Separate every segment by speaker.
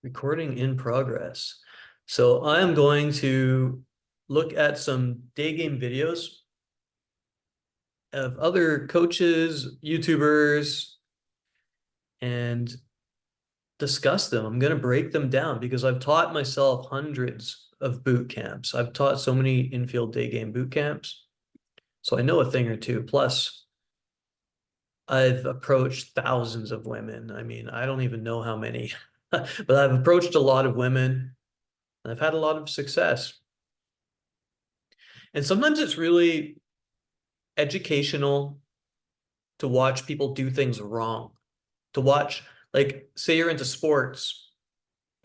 Speaker 1: Recording in progress. So I am going to look at some day game videos of other coaches, YouTubers, and discuss them. I'm going to break them down because I've taught myself hundreds of boot camps. I've taught so many Infield day game boot camps. So I know a thing or two. Plus, I've approached thousands of women. I mean, I don't even know how many, but I've approached a lot of women. I've had a lot of success. And sometimes it's really educational to watch people do things wrong. To watch, like, say you're into sports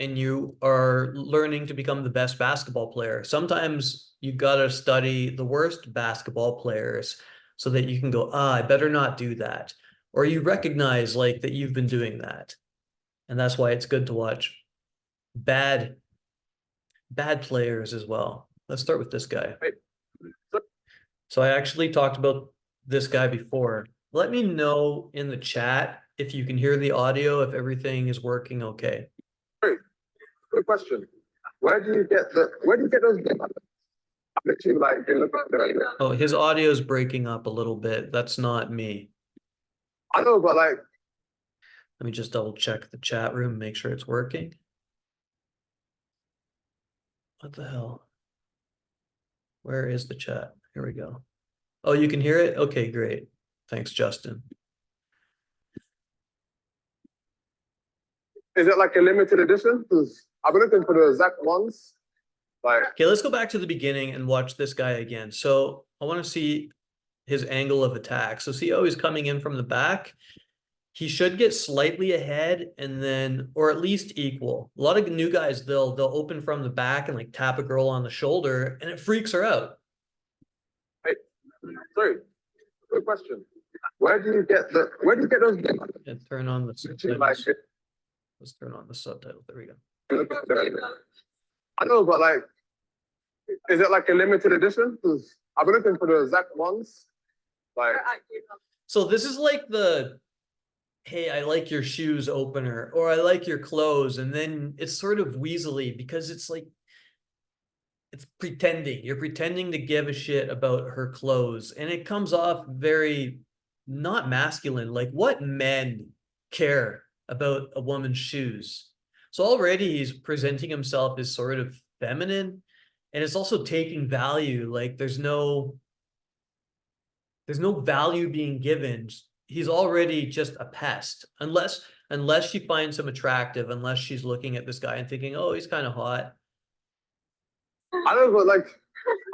Speaker 1: and you are learning to become the best basketball player. Sometimes you gotta study the worst basketball players so that you can go, I better not do that. Or you recognize like that you've been doing that. And that's why it's good to watch bad players as well. Let's start with this guy. So I actually talked about this guy before. Let me know in the chat if you can hear the audio, if everything is working okay.
Speaker 2: Good question. Where do you get those literally like been looking at them.
Speaker 1: Oh, his audio is breaking up a little bit. That's not me.
Speaker 2: I know, but like
Speaker 1: Let me just double check the chat room, make sure it's working. What the hell? Where is the chat? Here we go. Oh, you can hear it? Okay, great. Thanks, Justin.
Speaker 2: is it like a limited edition? Because I've been looking for the exact ones. Like,
Speaker 1: okay, let's go back to the beginning and watch this guy again. So I want to see his angle of attack. So see how he's coming in from the back? He should get slightly ahead and then, or at least equal. A lot of new guys, they'll open from the back and like tap a girl on the shoulder and it freaks her out.
Speaker 2: hey, sorry, good question. Where do you get those?
Speaker 1: And turn on the
Speaker 2: Literally, like,
Speaker 1: subtitles. Let's turn on the subtitle. There we go.
Speaker 2: I know, but like, is it like a limited edition? Because I've been looking for the exact ones. Like,
Speaker 1: So this is like the, hey, I like your shoes opener, or I like your clothes. And then it's sort of weaselly because it's like, it's pretending. You're pretending to give a shit about her clothes. And it comes off very not masculine. Like, what men care about a woman's shoes? So already he's presenting himself as sort of feminine. And it's also taking value. Like there's no value being given. He's already just a pest. Unless she finds him attractive, unless she's looking at this guy and thinking, oh, he's kind of hot.
Speaker 2: I don't know, but like,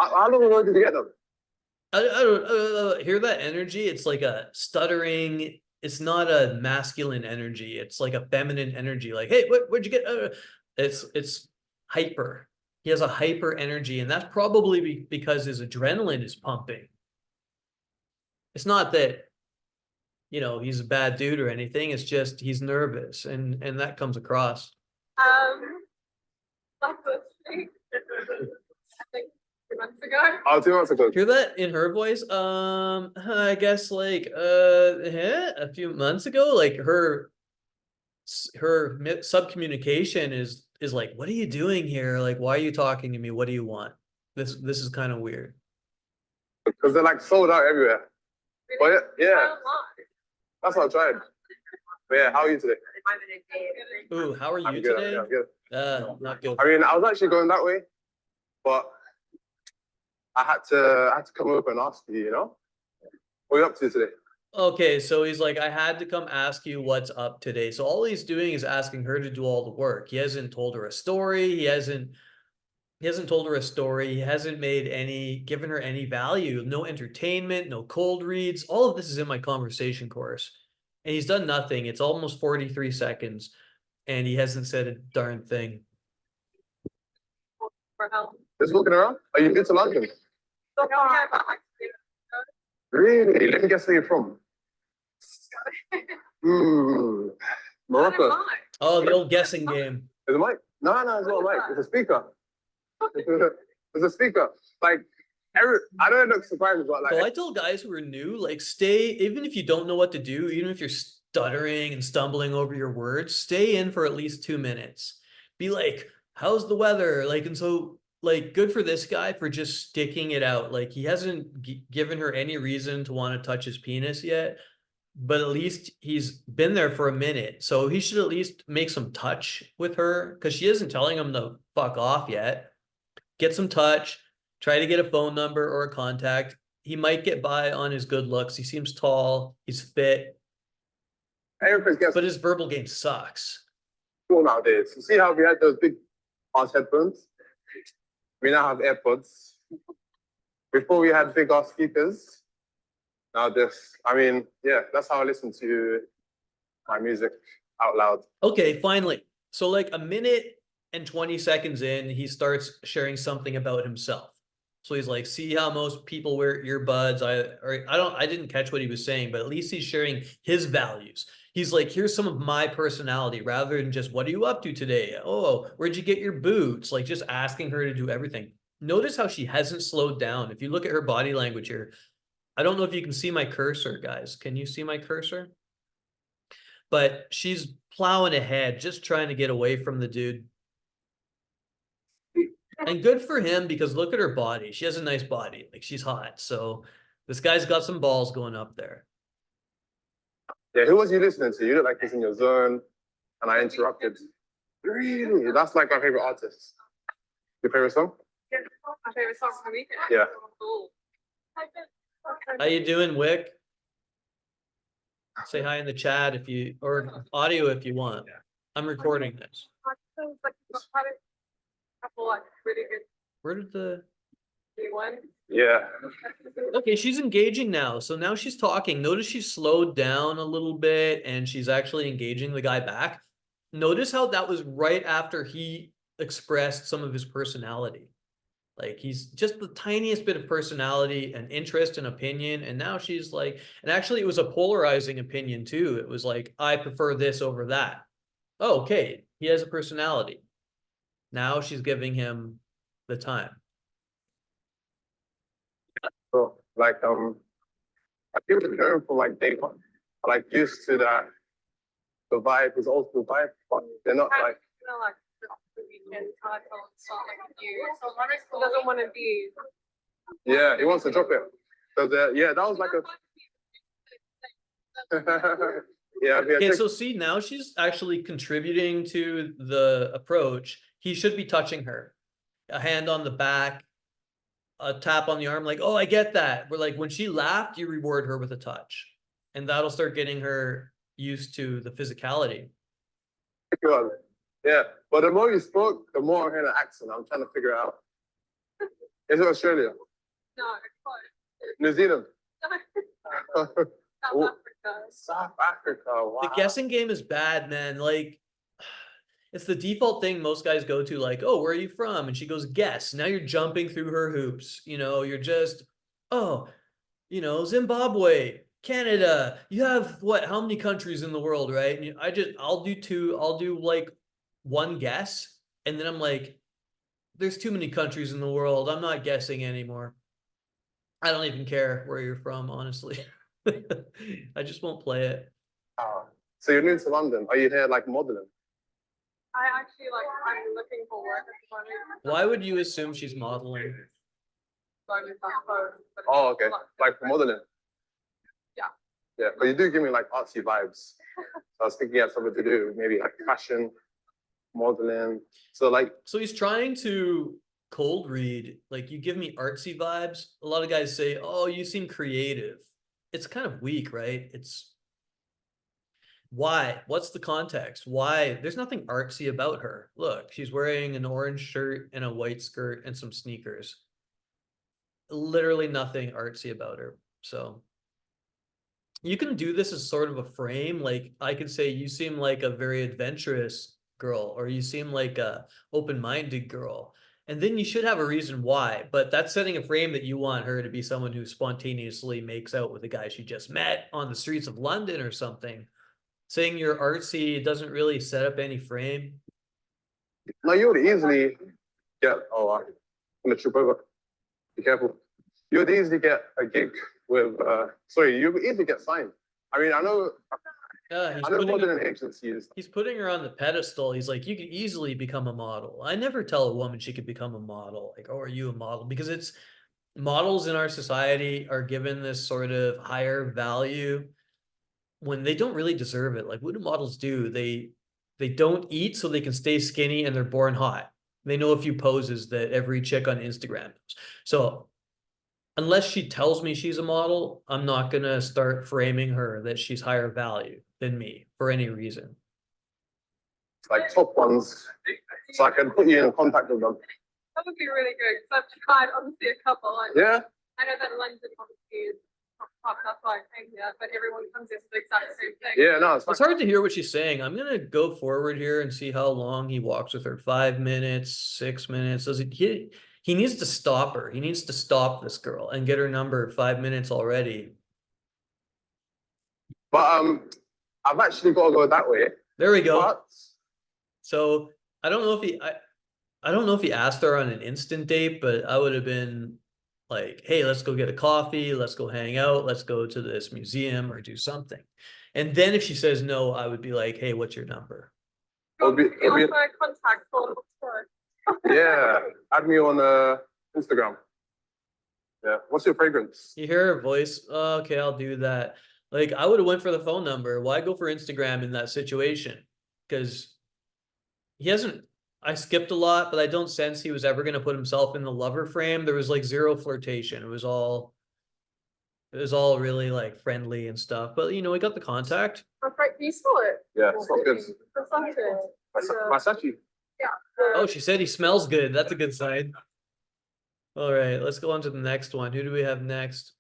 Speaker 2: how long ago did you get them?
Speaker 1: I don't hear that energy. It's like a stuttering. It's not a masculine energy. It's like a feminine energy. Like, hey, where'd you get? It's hyper. He has a hyper energy, and that's probably because his adrenaline is pumping. It's not that, you know, he's a bad dude or anything. It's just he's nervous, and that comes across.
Speaker 3: I think 2 months ago.
Speaker 2: Oh, 2 months ago.
Speaker 1: Hear that in her voice? I guess like a few months ago, like her sub-communication is like, what are you doing here? Like, why are you talking to me? What do you want? This is kind of weird.
Speaker 2: Because they're like sold out everywhere. But yeah, that's what I tried. But yeah, how are you today?
Speaker 1: Ooh, how are you
Speaker 2: I'm good,
Speaker 1: today?
Speaker 2: I'm good.
Speaker 1: Not good.
Speaker 2: I mean, I was actually going that way, but I had to come over and ask you, you know? What are you up to today?
Speaker 1: Okay, so he's like, I had to come ask you what's up today. So all he's doing is asking her to do all the work. He hasn't told her a story. He hasn't told her a story. He hasn't given her any value. No entertainment, no cold reads. All of this is in my conversation course. And he's done nothing. It's almost 43 seconds. And he hasn't said a darn thing.
Speaker 3: For help.
Speaker 2: Just walking around? Are you good to London?
Speaker 3: So, yeah, but
Speaker 2: Really? Let me guess where you're from. Morocco.
Speaker 1: Oh, the old guessing game.
Speaker 2: Is it mic? No, it's not a mic. It's a speaker. It's a speaker. Like, I don't look surprised, but like.
Speaker 1: Well, I tell guys who are new, like, stay, even if you don't know what to do, even if you're stuttering and stumbling over your words, stay in for at least 2 minutes. be like, how's the weather? Like, and so like, good for this guy for just sticking it out. Like, he hasn't given her any reason to want to touch his penis yet, but at least he's been there for a minute. So he should at least make some touch with her because she isn't telling him to fuck off yet. Get some touch, try to get a phone number or a contact. He might get by on his good looks. He seems tall, he's fit,
Speaker 2: Everything gets
Speaker 1: but his verbal game sucks.
Speaker 2: cool nowadays. You see how we had those big ass headphones? We now have AirPods. Before we had big ass speakers. Now this, I mean, yeah, that's how I listen to my music out loud.
Speaker 1: Okay, finally. So like a minute and 20 seconds in, he starts sharing something about himself. So he's like, see how most people wear earbuds. I didn't catch what he was saying, but at least he's sharing his values. He's like, here's some of my personality rather than just, what are you up to today? Oh, where'd you get your boots? Like just asking her to do everything. Notice how she hasn't slowed down. If you look at her body language here, I don't know if you can see my cursor, guys. Can you see my cursor? But she's plowing ahead, just trying to get away from the dude. And good for him because look at her body. She has a nice body. Like she's hot. So this guy's got some balls going up there.
Speaker 2: Yeah, who was you listening to? You look like he's in your zone, and I interrupted. Really? That's like my favorite artist. Your favorite song?
Speaker 3: My favorite song for the weekend.
Speaker 2: Yeah.
Speaker 3: Cool.
Speaker 1: How you doing, Wick? Say hi in the chat if you, or audio if you want. I'm recording this.
Speaker 3: Like, quite a couple like really good
Speaker 1: Where did the...
Speaker 3: new ones.
Speaker 2: Yeah.
Speaker 1: Okay, she's engaging now. So now she's talking. Notice she's slowed down a little bit and she's actually engaging the guy back. Notice how that was right after he expressed some of his personality. Like he's just the tiniest bit of personality and interest and opinion. And now she's like, and actually it was a polarizing opinion too. It was like, I prefer this over that. Oh, okay. He has a personality. Now she's giving him the time.
Speaker 2: So like I feel the term for like day one. I like used to that the vibe is old school vibe, but they're not like
Speaker 3: You know, like the weekend title and stuff like you. So my school doesn't want to be.
Speaker 2: yeah, he wants to drop it. So yeah, that was like a yeah,
Speaker 1: Okay, so see, now she's actually contributing to the approach. He should be touching her. A hand on the back, a tap on the arm, like, oh, I get that. We're like, when she laughed, you reward her with a touch. And that'll start getting her used to the physicality.
Speaker 2: yeah. But the more you spoke, the more I'm hearing an accent. I'm trying to figure it out. Is it Australia?
Speaker 3: No, it's close.
Speaker 2: New Zealand?
Speaker 3: South
Speaker 2: Oh.
Speaker 3: Africa.
Speaker 2: South Africa. Wow.
Speaker 1: The guessing game is bad, man. Like, it's the default thing most guys go to, like, oh, where are you from? And she goes, guess. Now you're jumping through her hoops. You know, you're just, oh, you know, Zimbabwe, Canada. You have what? How many countries in the world, right? And I'll do two. I'll do like one guess. And then I'm like, there's too many countries in the world. I'm not guessing anymore. I don't even care where you're from, honestly. I just won't play it.
Speaker 2: So you're new to London. Are you here like modeling?
Speaker 3: I actually like. I'm looking for work at the moment.
Speaker 1: Why would you assume she's modeling?
Speaker 3: So I'm just like, but
Speaker 2: Oh, okay. Like for modeling?
Speaker 3: Yeah.
Speaker 2: Yeah, but you do give me like artsy vibes. So I was thinking you had something to do, maybe like fashion, modeling. So like,
Speaker 1: So he's trying to cold read. Like, you give me artsy vibes. A lot of guys say, oh, you seem creative. It's kind of weak, right? It's why? What's the context? Why? There's nothing artsy about her. Look, she's wearing an orange shirt and a white skirt and some sneakers. Literally nothing artsy about her. So you can do this as sort of a frame. Like I could say, you seem like a very adventurous girl, or you seem like a open-minded girl. And then you should have a reason why, but that's setting a frame that you want her to be someone who spontaneously makes out with a guy she just met on the streets of London or something. Saying you're artsy doesn't really set up any frame.
Speaker 2: no, you would easily get, oh, I'm gonna trip over. Be careful. You would easily get a gig with, sorry, you would easily get signed. I mean, I know
Speaker 1: Yeah,
Speaker 2: I know more than an agency is.
Speaker 1: he's putting her on the pedestal. He's like, you could easily become a model. I never tell a woman she could become a model. Like, oh, are you a model? Because it's models in our society are given this sort of higher value when they don't really deserve it. Like, what do models do? They don't eat so they can stay skinny and they're born hot. They know a few poses that every chick on Instagram knows. So unless she tells me she's a model, I'm not gonna start framing her that she's higher value than me for any reason.
Speaker 2: Like top ones, so I can put you in contact with them.
Speaker 3: That would be really good because I've tried obviously a couple. Like,
Speaker 2: Yeah.
Speaker 3: I know that London obviously is top, that's why I came here, but everyone comes in for the exact same thing.
Speaker 2: Yeah, no, it's
Speaker 1: It's hard to hear what she's saying. I'm gonna go forward here and see how long he walks with her. 5 minutes, 6 minutes. Does he needs to stop her. He needs to stop this girl and get her number 5 minutes already.
Speaker 2: But I've actually got to go that way.
Speaker 1: There we go.
Speaker 2: But
Speaker 1: So I don't know if I don't know if he asked her on an instant date, but I would have been like, hey, let's go get a coffee, let's go hang out, let's go to this museum or do something. And then if she says no, I would be like, hey, what's your number?
Speaker 2: it'll be,
Speaker 3: You offer a contact for
Speaker 2: yeah. Add me on Instagram. Yeah. What's your fragrance?
Speaker 1: You hear her voice, oh, okay, I'll do that. Like I would have went for the phone number. Why go for Instagram in that situation? Because he hasn't, I skipped a lot, but I don't sense he was ever going to put himself in the lover frame. There was like zero flirtation. It was all really like friendly and stuff. But you know, we got the contact.
Speaker 3: You saw it?
Speaker 2: Yeah, it's not good. Versace.
Speaker 3: Yeah.
Speaker 1: Oh, she said he smells good. That's a good sign. All right, let's go on to the next one. Who do we have next?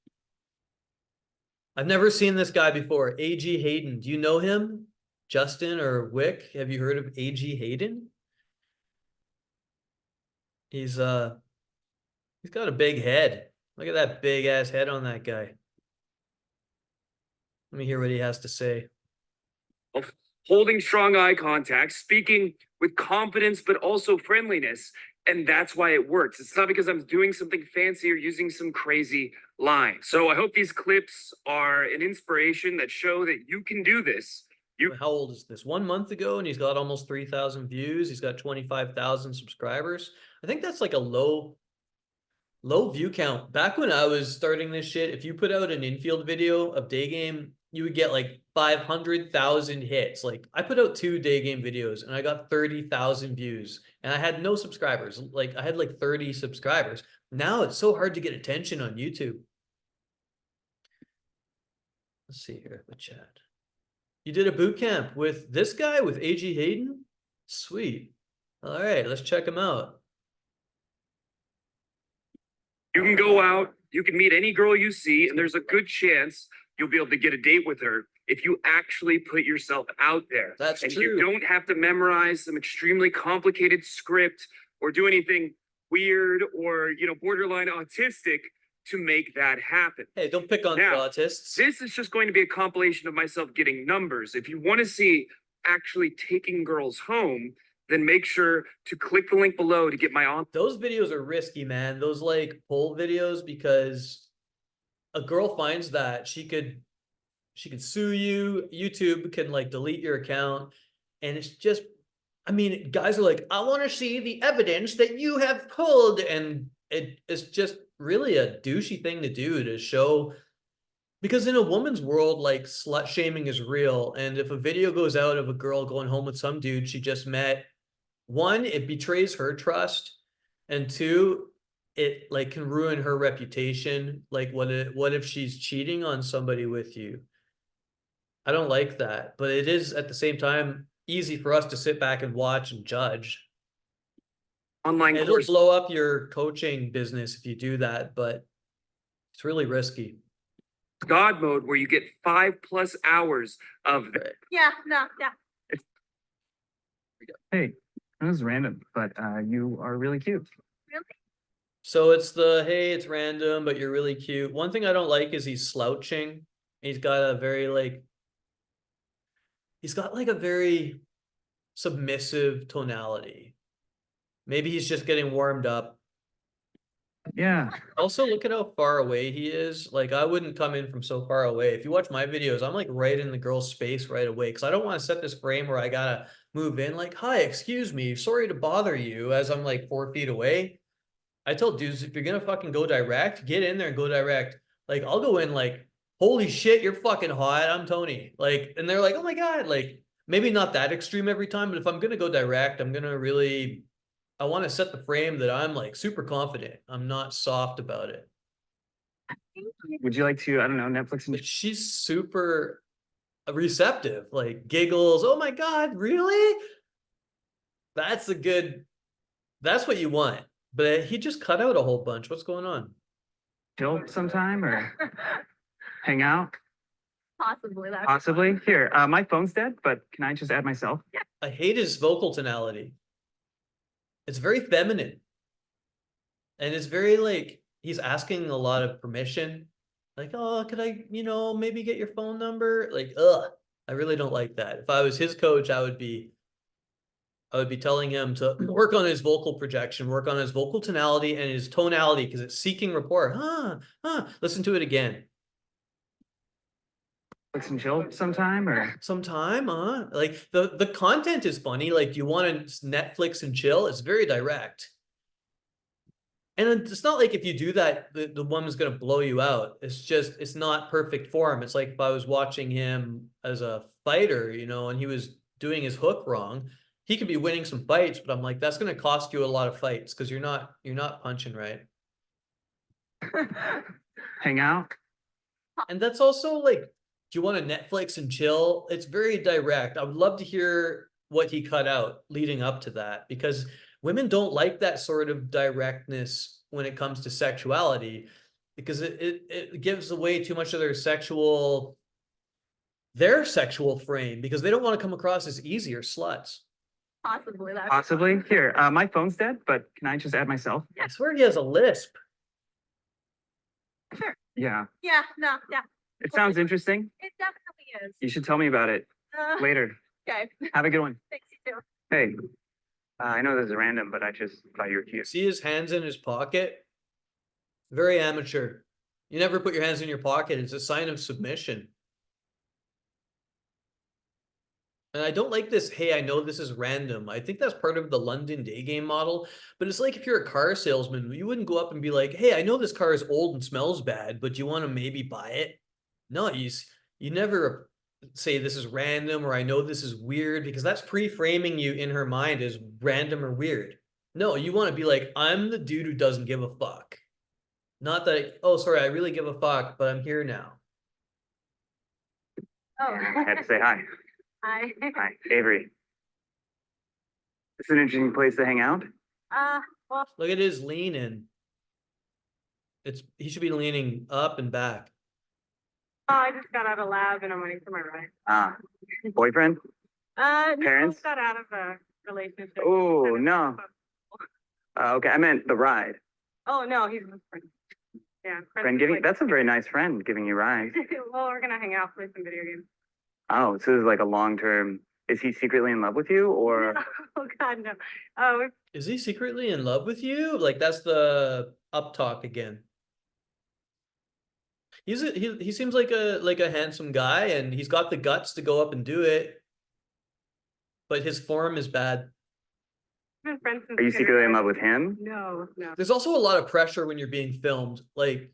Speaker 1: I've never seen this guy before. A.G. Hayden. Do you know him? Justin or Wick? Have you heard of A.G. Hayden? He's got a big head. Look at that big ass head on that guy. Let me hear what he has to say.
Speaker 4: Holding strong eye contact, speaking with confidence, but also friendliness. And that's why it works. It's not because I'm doing something fancy or using some crazy line. So I hope these clips are an inspiration that show that you can do this.
Speaker 1: How old is this? 1 month ago, and he's got almost 3,000 views. He's got 25,000 subscribers. I think that's like a low view count. Back when I was starting this shit, if you put out an Infield video of Daygame, you would get like 500,000 hits. Like I put out 2 Daygame videos and I got 30,000 views and I had no subscribers. Like I had like 30 subscribers. Now it's so hard to get attention on YouTube. Let's see here, the chat. You did a boot camp with this guy, with A.G. Hayden? Sweet. All right, let's check him out.
Speaker 4: You can go out, you can meet any girl you see, and there's a good chance you'll be able to get a date with her if you actually put yourself out there.
Speaker 1: That's
Speaker 4: and
Speaker 1: true.
Speaker 4: You don't have to memorize some extremely complicated script or do anything weird or, borderline autistic to make that happen.
Speaker 1: Hey, don't pick on the autists.
Speaker 4: This is just going to be a compilation of myself getting numbers. If you want to see actually taking girls home, then make sure to click the link below to get my on.
Speaker 1: Those videos are risky, man. Those like poll videos, because a girl finds that she could sue you. YouTube can like delete your account. And it's just, I mean, guys are like, I want to see the evidence that you have pulled. And it's just really a douchey thing to do, to show, because in a woman's world, like slut shaming is real. And if a video goes out of a girl going home with some dude she just met, 1, it betrays her trust, and 2, it like can ruin her reputation. Like what if she's cheating on somebody with you? I don't like that, but it is at the same time easy for us to sit back and watch and judge.
Speaker 4: Online
Speaker 1: It'll
Speaker 4: course.
Speaker 1: blow up your coaching business if you do that, but it's really risky.
Speaker 4: God mode where you get 5+ hours of
Speaker 3: Yeah.
Speaker 5: Hey, that was random, but you are really cute.
Speaker 3: Really?
Speaker 1: So it's the, hey, it's random, but you're really cute. One thing I don't like is he's slouching. He's got a very like, he's got like a very submissive tonality. Maybe he's just getting warmed up.
Speaker 5: Yeah.
Speaker 1: Also, look at how far away he is. Like, I wouldn't come in from so far away. If you watch my videos, I'm like right in the girl's space right away because I don't want to set this frame where I gotta move in. Like, hi, excuse me, sorry to bother you, as I'm like 4 feet away. I tell dudes, if you're gonna fucking go direct, get in there and go direct. Like, I'll go in like, holy shit, you're fucking hot. I'm Tony. Like, and they're like, oh my God. Like, maybe not that extreme every time, but if I'm gonna go direct, I'm gonna really, I want to set the frame that I'm like super confident. I'm not soft about it.
Speaker 5: Would you like to, I don't know, Netflix and
Speaker 1: But she's super receptive, like giggles. Oh my God, really? That's a good, that's what you want. But he just cut out a whole bunch. What's going on?
Speaker 5: chill sometime or hang out?
Speaker 3: Possibly that.
Speaker 5: Possibly. Here, my phone's dead, but can I just add myself?
Speaker 1: I hate his vocal tonality. It's very feminine. And it's very like, he's asking a lot of permission. Like, oh, could I, maybe get your phone number? Like, ugh, I really don't like that. If I was his coach, I would be telling him to work on his vocal projection, work on his vocal tonality and his tonality because it's seeking rapport. Listen to it again.
Speaker 5: Netflix and chill sometime or
Speaker 1: Sometime, like the content is funny. Like, you want to Netflix and chill? It's very direct. And it's not like if you do that, the woman's going to blow you out. It's just, it's not perfect form. It's like if I was watching him as a fighter, and he was doing his hook wrong, he could be winning some fights, but I'm like, that's going to cost you a lot of fights because you're not punching right.
Speaker 5: hang out?
Speaker 1: And that's also like, do you want to Netflix and chill? It's very direct. I would love to hear what he cut out leading up to that because women don't like that sort of directness when it comes to sexuality because it gives away too much of their sexual frame because they don't want to come across as easy or sluts.
Speaker 3: Possibly that.
Speaker 5: Possibly. Here, my phone's dead, but can I just add myself?
Speaker 1: I swear he has a lisp.
Speaker 3: Sure.
Speaker 5: Yeah.
Speaker 3: Yeah, no, yeah.
Speaker 5: It sounds interesting.
Speaker 3: It definitely is.
Speaker 5: You should tell me about it later.
Speaker 3: Okay.
Speaker 5: Have a good one.
Speaker 3: Thanks, you too.
Speaker 5: Hey, I know this is random, but I just thought you were cute.
Speaker 1: See his hands in his pocket? Very amateur. You never put your hands in your pocket. It's a sign of submission. And I don't like this, hey, I know this is random. I think that's part of the London Daygame model. But it's like if you're a car salesman, you wouldn't go up and be like, hey, I know this car is old and smells bad, but you want to maybe buy it? No, you never say this is random or I know this is weird because that's pre-framing you in her mind as random or weird. No, you want to be like, I'm the dude who doesn't give a fuck. Not that, oh, sorry, I really give a fuck, but I'm here now.
Speaker 3: Oh.
Speaker 5: I had to say hi.
Speaker 3: Hi.
Speaker 5: Hi, Avery. It's an interesting place to hang out.
Speaker 3: Well,
Speaker 1: Look at his lean in. He should be leaning up and back.
Speaker 3: I just got out of lab and I'm waiting for my ride.
Speaker 5: Boyfriend?
Speaker 3: No,
Speaker 5: Parents?
Speaker 3: got out of a relationship.
Speaker 5: Oh, no. Okay, I meant the ride.
Speaker 3: Oh, no, he's my friend. Yeah.
Speaker 5: Friend giving, that's a very nice friend giving you rides.
Speaker 3: Well, we're gonna hang out, play some video games.
Speaker 5: Oh, so this is like a long-term, is he secretly in love with you or?
Speaker 3: Oh, God, no. Oh,
Speaker 1: Is he secretly in love with you? Like, that's the up talk again. He seems like a handsome guy and he's got the guts to go up and do it. But his form is bad.
Speaker 3: we've been friends since
Speaker 5: Are you secretly in love with him?
Speaker 3: No, no.
Speaker 1: There's also a lot of pressure when you're being filmed. Like,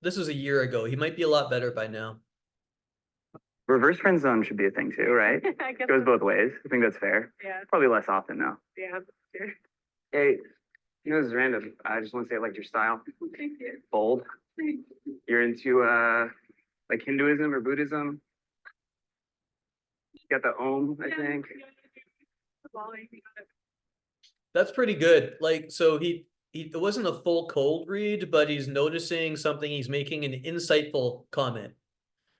Speaker 1: this was a year ago. He might be a lot better by now.
Speaker 5: Reverse friend zone should be a thing too, right?
Speaker 3: I guess.
Speaker 5: Goes both ways. I think that's fair.
Speaker 3: Yeah,
Speaker 5: Probably less often though.
Speaker 3: yeah. That's true.
Speaker 5: Hey, you know this is random. I just want to say I like your style.
Speaker 3: Thank you.
Speaker 5: Bold. You're into like Hinduism or Buddhism. You got the Om, I think.
Speaker 1: That's pretty good. Like, so it wasn't a full cold read, but he's noticing something. He's making an insightful comment.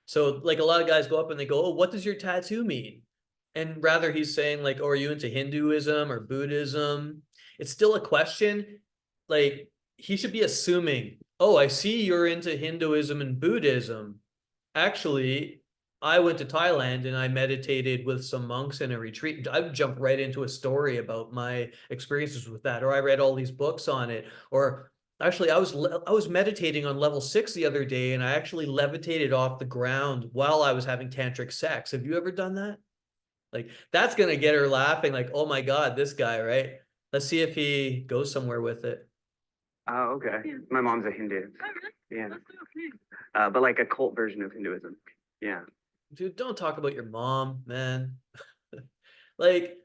Speaker 1: So like a lot of guys go up and they go, oh, what does your tattoo mean? And rather he's saying like, oh, are you into Hinduism or Buddhism? It's still a question. Like, he should be assuming, oh, I see you're into Hinduism and Buddhism. Actually, I went to Thailand and I meditated with some monks in a retreat. I would jump right into a story about my experiences with that, or I read all these books on it, or Actually, I was meditating on level 6 the other day, and I actually levitated off the ground while I was having tantric sex. Have you ever done that? Like, that's gonna get her laughing, like, oh my God, this guy, right? Let's see if he goes somewhere with it.
Speaker 5: Oh, okay. My mom's a Hindu.
Speaker 3: Oh, really?
Speaker 5: Yeah.
Speaker 3: That's so neat.
Speaker 5: But like a cult version of Hinduism. Yeah.
Speaker 1: Dude, don't talk about your mom, man. Like,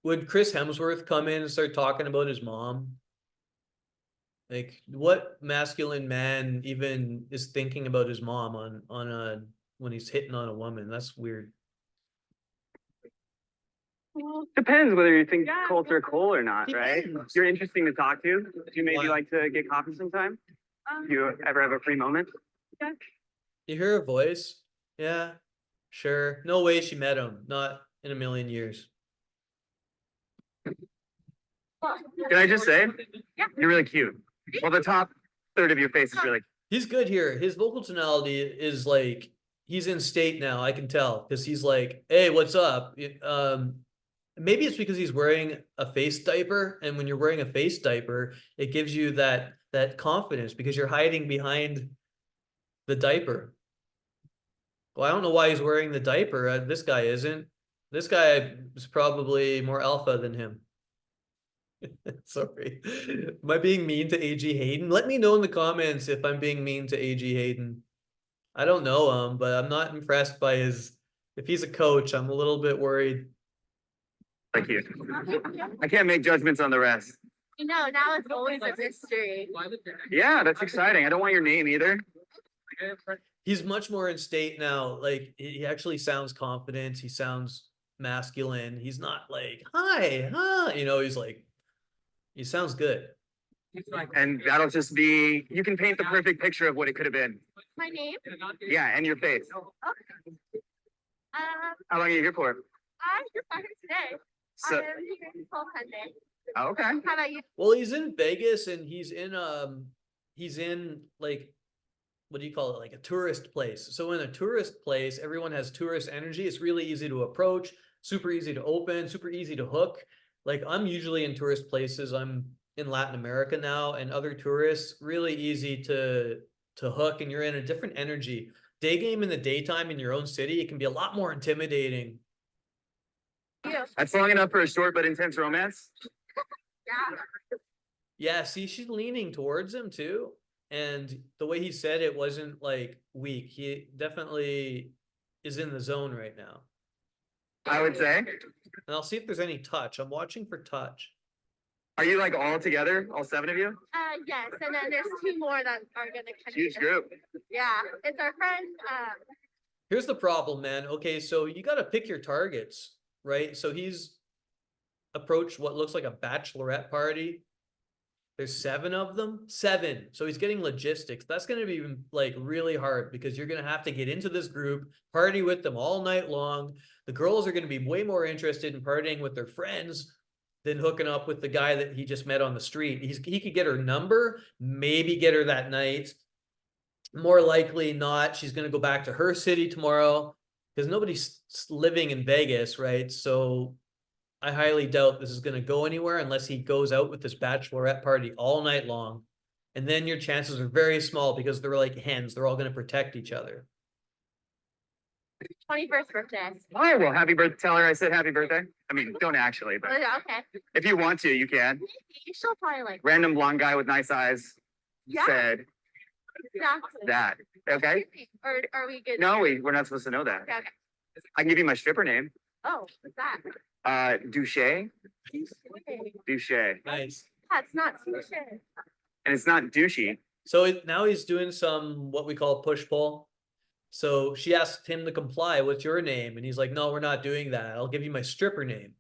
Speaker 1: would Chris Hemsworth come in and start talking about his mom? Like, what masculine man even is thinking about his mom on a when he's hitting on a woman? That's weird.
Speaker 5: Depends whether you think
Speaker 3: Yeah.
Speaker 5: cults are cool or not, right?
Speaker 1: Depends.
Speaker 5: You're interesting to talk to. Do you maybe
Speaker 1: Why?
Speaker 5: like to get coffee sometime? Do you ever have a free moment?
Speaker 1: You hear her voice? Yeah, sure. No way she met him. Not in a million years.
Speaker 5: Can I just say,
Speaker 3: Yeah.
Speaker 5: you're really cute. Well, the top third of your face is really.
Speaker 1: He's good here. His vocal tonality is like he's in state now. I can tell because he's like, "Hey, what's up?" Maybe it's because he's wearing a face diaper, and when you're wearing a face diaper, it gives you that confidence because you're hiding behind the diaper. Well, I don't know why he's wearing the diaper. This guy isn't. This guy is probably more alpha than him. Sorry. Am I being mean to AG Hayden? Let me know in the comments if I'm being mean to AG Hayden. I don't know him, but I'm not impressed by his. If he's a coach, I'm a little bit worried.
Speaker 5: Like you. I can't make judgments on the rest.
Speaker 3: You know, now it's always a mystery.
Speaker 5: Yeah, that's exciting. I don't want your name either.
Speaker 1: He's much more in state now. Like he actually sounds confident. He sounds masculine. He's not like, hi, huh? He's like, he sounds good.
Speaker 5: And that'll just be, you can paint the perfect picture of what it could have been.
Speaker 3: My name?
Speaker 5: Yeah, and your face. How long are you here for?
Speaker 3: I'm just started today.
Speaker 5: So,
Speaker 3: I'm here until Sunday.
Speaker 5: okay.
Speaker 3: How about you?
Speaker 1: Well, he's in Vegas and he's in like what do you call it? Like a tourist place. So in a tourist place, everyone has tourist energy. It's really easy to approach, super easy to open, super easy to hook. Like I'm usually in tourist places. I'm in Latin America now and other tourists, really easy to hook and you're in a different energy. Day game in the daytime in your own city, it can be a lot more intimidating.
Speaker 3: You.
Speaker 5: That's long enough for a short but intense romance.
Speaker 3: Yeah.
Speaker 1: Yeah, see, she's leaning towards him too. And the way he said it wasn't like weak. He definitely is in the zone right now.
Speaker 5: I would say.
Speaker 1: And I'll see if there's any touch. I'm watching for touch.
Speaker 5: Are you like all together, all 7 of you?
Speaker 3: Yes, and then there's 2 more that are gonna come.
Speaker 5: Huge group.
Speaker 3: Yeah, it's our friend.
Speaker 1: Here's the problem, man. Okay, so you got to pick your targets, right? So he's approached what looks like a bachelorette party. There's 7 of them, 7. So he's getting logistics. That's going to be like really hard because you're going to have to get into this group, party with them all night long. The girls are going to be way more interested in partying with their friends than hooking up with the guy that he just met on the street. He could get her number, maybe get her that night. More likely not. She's going to go back to her city tomorrow because nobody's living in Vegas, right? So I highly doubt this is going to go anywhere unless he goes out with this bachelorette party all night long. And then your chances are very small because they're like hens. They're all going to protect each other.
Speaker 3: 21st birthday.
Speaker 5: All right, well, happy birthday. Tell her I said happy birthday. I mean, don't actually, but
Speaker 3: Okay.
Speaker 5: if you want to, you can.
Speaker 3: She'll probably like.
Speaker 5: Random blonde guy with nice eyes
Speaker 3: Yeah.
Speaker 5: said
Speaker 3: Exactly.
Speaker 5: that. Okay?
Speaker 3: Or are we good?
Speaker 5: No, we're not supposed to know that.
Speaker 3: Okay.
Speaker 5: I can give you my stripper name.
Speaker 3: Oh, what's that?
Speaker 5: Douche. Douche.
Speaker 1: Nice.
Speaker 3: That's not sushi.
Speaker 5: And it's not douchey.
Speaker 1: So now he's doing some what we call push pull. So she asked him to comply. What's your name? And he's like, no, we're not doing that. I'll give you my stripper name.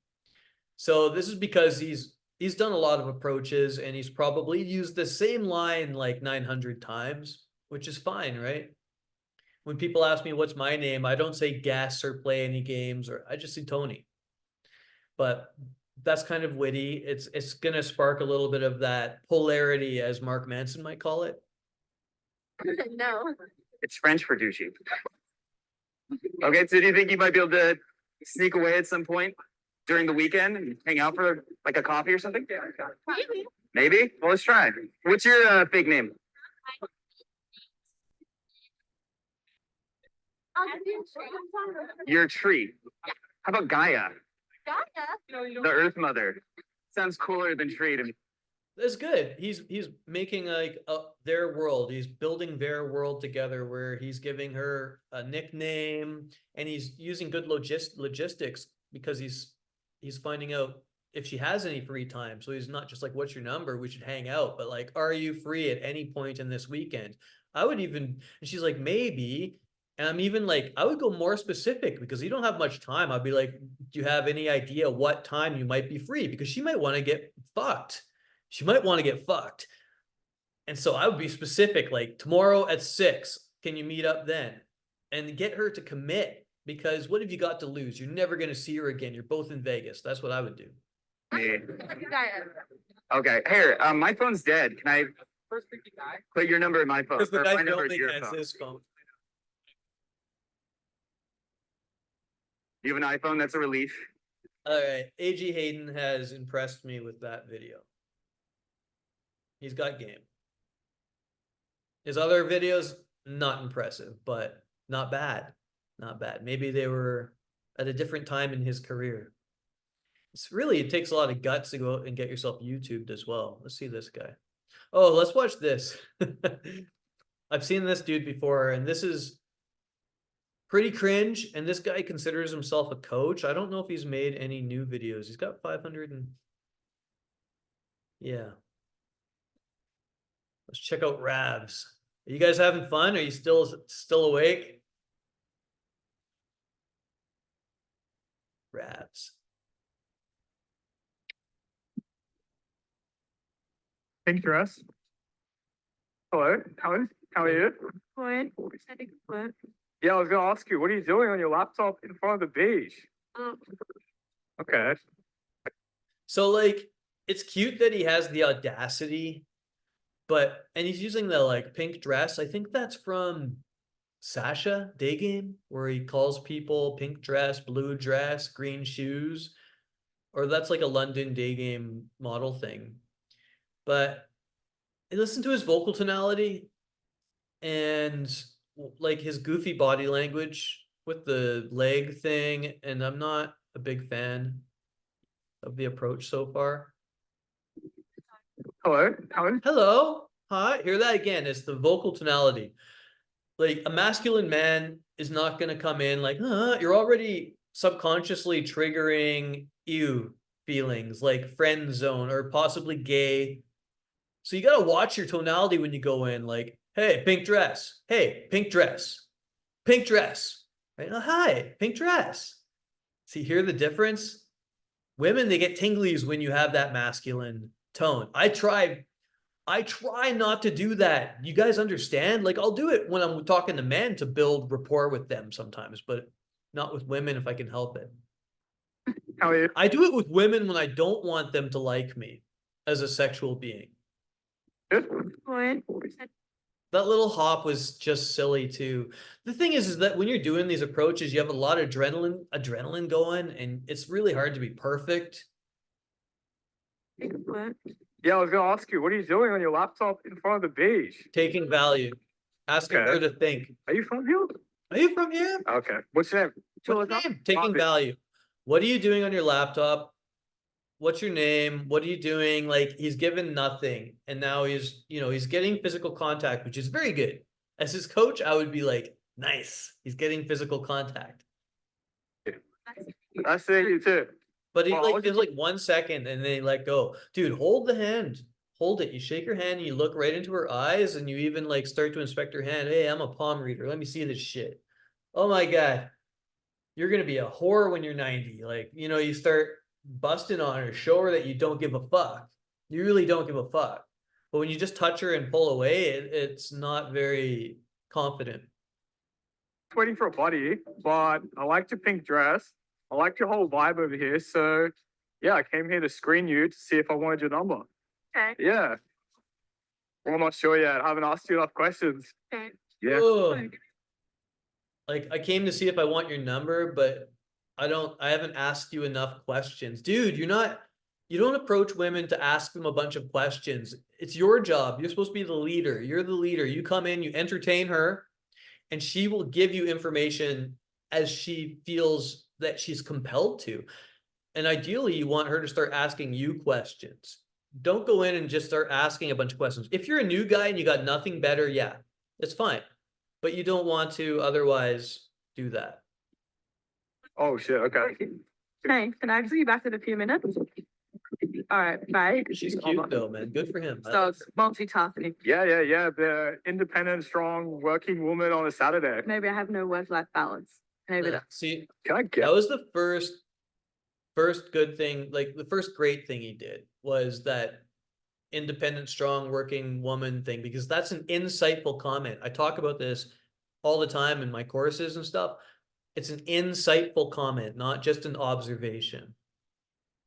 Speaker 1: So this is because he's done a lot of approaches and he's probably used the same line like 900 times, which is fine, right? When people ask me what's my name, I don't say guess or play any games, or I just say Tony. But that's kind of witty. It's gonna spark a little bit of that polarity, as Mark Manson might call it.
Speaker 3: No.
Speaker 5: It's French for douchey. Okay, so do you think you might be able to sneak away at some point during the weekend and hang out for like a coffee or something?
Speaker 3: Maybe.
Speaker 5: Maybe? Well, let's try. What's your fake name? You're a tree. How about Gaia? The Earth Mother. Sounds cooler than tree to me.
Speaker 1: That's good. He's making like their world. He's building their world together where he's giving her a nickname and he's using good logistics because he's finding out if she has any free time. So he's not just like, what's your number? We should hang out, but like, are you free at any point in this weekend? I would even, and she's like, maybe. And I'm even like, I would go more specific because you don't have much time. I'd be like, do you have any idea what time you might be free? Because she might want to get fucked. She might want to get fucked. And so I would be specific, like tomorrow at 6, can you meet up then? And get her to commit because what have you got to lose? You're never going to see her again. You're both in Vegas. That's what I would do.
Speaker 5: Me. Okay, here, my phone's dead. Can I put your number in my phone?
Speaker 1: Because the
Speaker 5: Or
Speaker 1: guy
Speaker 5: my number is
Speaker 1: filming
Speaker 5: your
Speaker 1: has
Speaker 5: phone.
Speaker 1: his phone.
Speaker 5: You have an iPhone? That's a relief.
Speaker 1: All right. AG Hayden has impressed me with that video. He's got game. His other videos, not impressive, but not bad. Not bad. Maybe they were at a different time in his career. It's really, it takes a lot of guts to go out and get yourself YouTubed as well. Let's see this guy. Oh, let's watch this. I've seen this dude before, and this is pretty cringe. And this guy considers himself a coach. I don't know if he's made any new videos. He's got 500 and yeah. Let's check out Ravs. Are you guys having fun? Are you still awake? Ravs.
Speaker 6: Pink dress. Hello, how are you?
Speaker 3: Good.
Speaker 6: Yeah, I was gonna ask you, what are you doing on your laptop in front of the beach? Okay.
Speaker 1: So like, it's cute that he has the audacity, and he's using the like pink dress. I think that's from Sasha Daygame, where he calls people pink dress, blue dress, green shoes, or that's like a London Daygame model thing. But listen to his vocal tonality and like his goofy body language with the leg thing, and I'm not a big fan of the approach so far.
Speaker 6: Hello,
Speaker 1: Hello, hi, hear that again. It's the vocal tonality. Like a masculine man is not going to come in like, you're already subconsciously triggering ew feelings like friend zone or possibly gay. So you got to watch your tonality when you go in, like, hey, pink dress. Hey, pink dress. Pink dress. Right? Oh, hi, pink dress. See, hear the difference? Women, they get tinglies when you have that masculine tone. I try not to do that. You guys understand? Like, I'll do it when I'm talking to men to build rapport with them sometimes, but not with women if I can help it.
Speaker 6: how are you?
Speaker 1: I do it with women when I don't want them to like me as a sexual being.
Speaker 6: Good.
Speaker 1: That little hop was just silly too. The thing is that when you're doing these approaches, you have a lot of adrenaline going, and it's really hard to be perfect.
Speaker 6: Yeah, I was gonna ask you, what are you doing on your laptop in front of the beach?
Speaker 1: Taking value. Asking
Speaker 6: Okay.
Speaker 1: her to think.
Speaker 6: Are you from here?
Speaker 1: Are you from here?
Speaker 6: Okay. What's your name?
Speaker 1: What's your name? Taking value. What are you doing on your laptop? What's your name? What are you doing? Like, he's given nothing. And now he's getting physical contact, which is very good. As his coach, I would be like, nice. He's getting physical contact.
Speaker 6: I see you too.
Speaker 1: But he
Speaker 6: Well,
Speaker 1: like gives like 1 second and then he let go. Dude, hold the hand. Hold it. You shake her hand and you look right into her eyes and you even like start to inspect her hand. Hey, I'm a palm reader. Let me see this shit. Oh my God. You're gonna be a whore when you're 90. Like, you start busting on her, show her that you don't give a fuck. You really don't give a fuck. But when you just touch her and pull away, it's not very confident.
Speaker 6: Waiting for a body, but I like your pink dress. I like your whole vibe over here. So yeah, I came here to screen you to see if I wanted your number.
Speaker 3: Okay.
Speaker 6: Yeah. Well, I'm not sure yet. I haven't asked you enough questions.
Speaker 3: Okay.
Speaker 6: Yeah.
Speaker 1: Ugh. Like, I came to see if I want your number, but I haven't asked you enough questions. Dude, you're not You don't approach women to ask them a bunch of questions. It's your job. You're supposed to be the leader. You're the leader. You come in, you entertain her, and she will give you information as she feels that she's compelled to. And ideally, you want her to start asking you questions. Don't go in and just start asking a bunch of questions. If you're a new guy and you got nothing better, yeah, it's fine. But you don't want to otherwise do that.
Speaker 6: Oh shit. Okay.
Speaker 3: Hey, can I see you back in a few minutes? All right, bye.
Speaker 1: She's cute though, man. Good for him.
Speaker 3: So it's multitasking.
Speaker 6: Yeah. The independent, strong, working woman on a Saturday.
Speaker 3: Maybe I have no work-life balance. Maybe that's
Speaker 1: See,
Speaker 6: Can I get?
Speaker 1: that was the first good thing, like the first great thing he did was that independent, strong, working woman thing, because that's an insightful comment. I talk about this all the time in my courses and stuff. It's an insightful comment, not just an observation.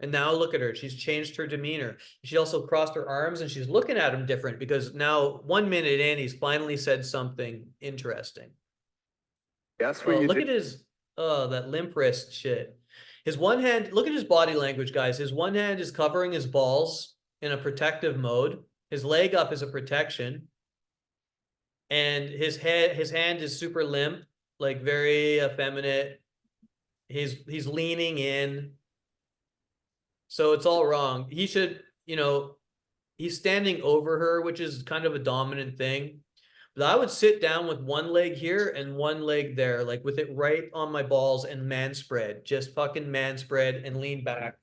Speaker 1: And now look at her. She's changed her demeanor. She also crossed her arms and she's looking at him different because now 1 minute in, he's finally said something interesting.
Speaker 6: That's
Speaker 1: Oh,
Speaker 6: what you
Speaker 1: look
Speaker 6: did.
Speaker 1: at his, that limp wrist shit. His one hand, look at his body language, guys. His one hand is covering his balls in a protective mode. His leg up is a protection. And his hand is super limp, like very effeminate. He's leaning in. So it's all wrong. He should, he's standing over her, which is kind of a dominant thing. But I would sit down with one leg here and one leg there, like with it right on my balls and man spread, just fucking man spread and lean back.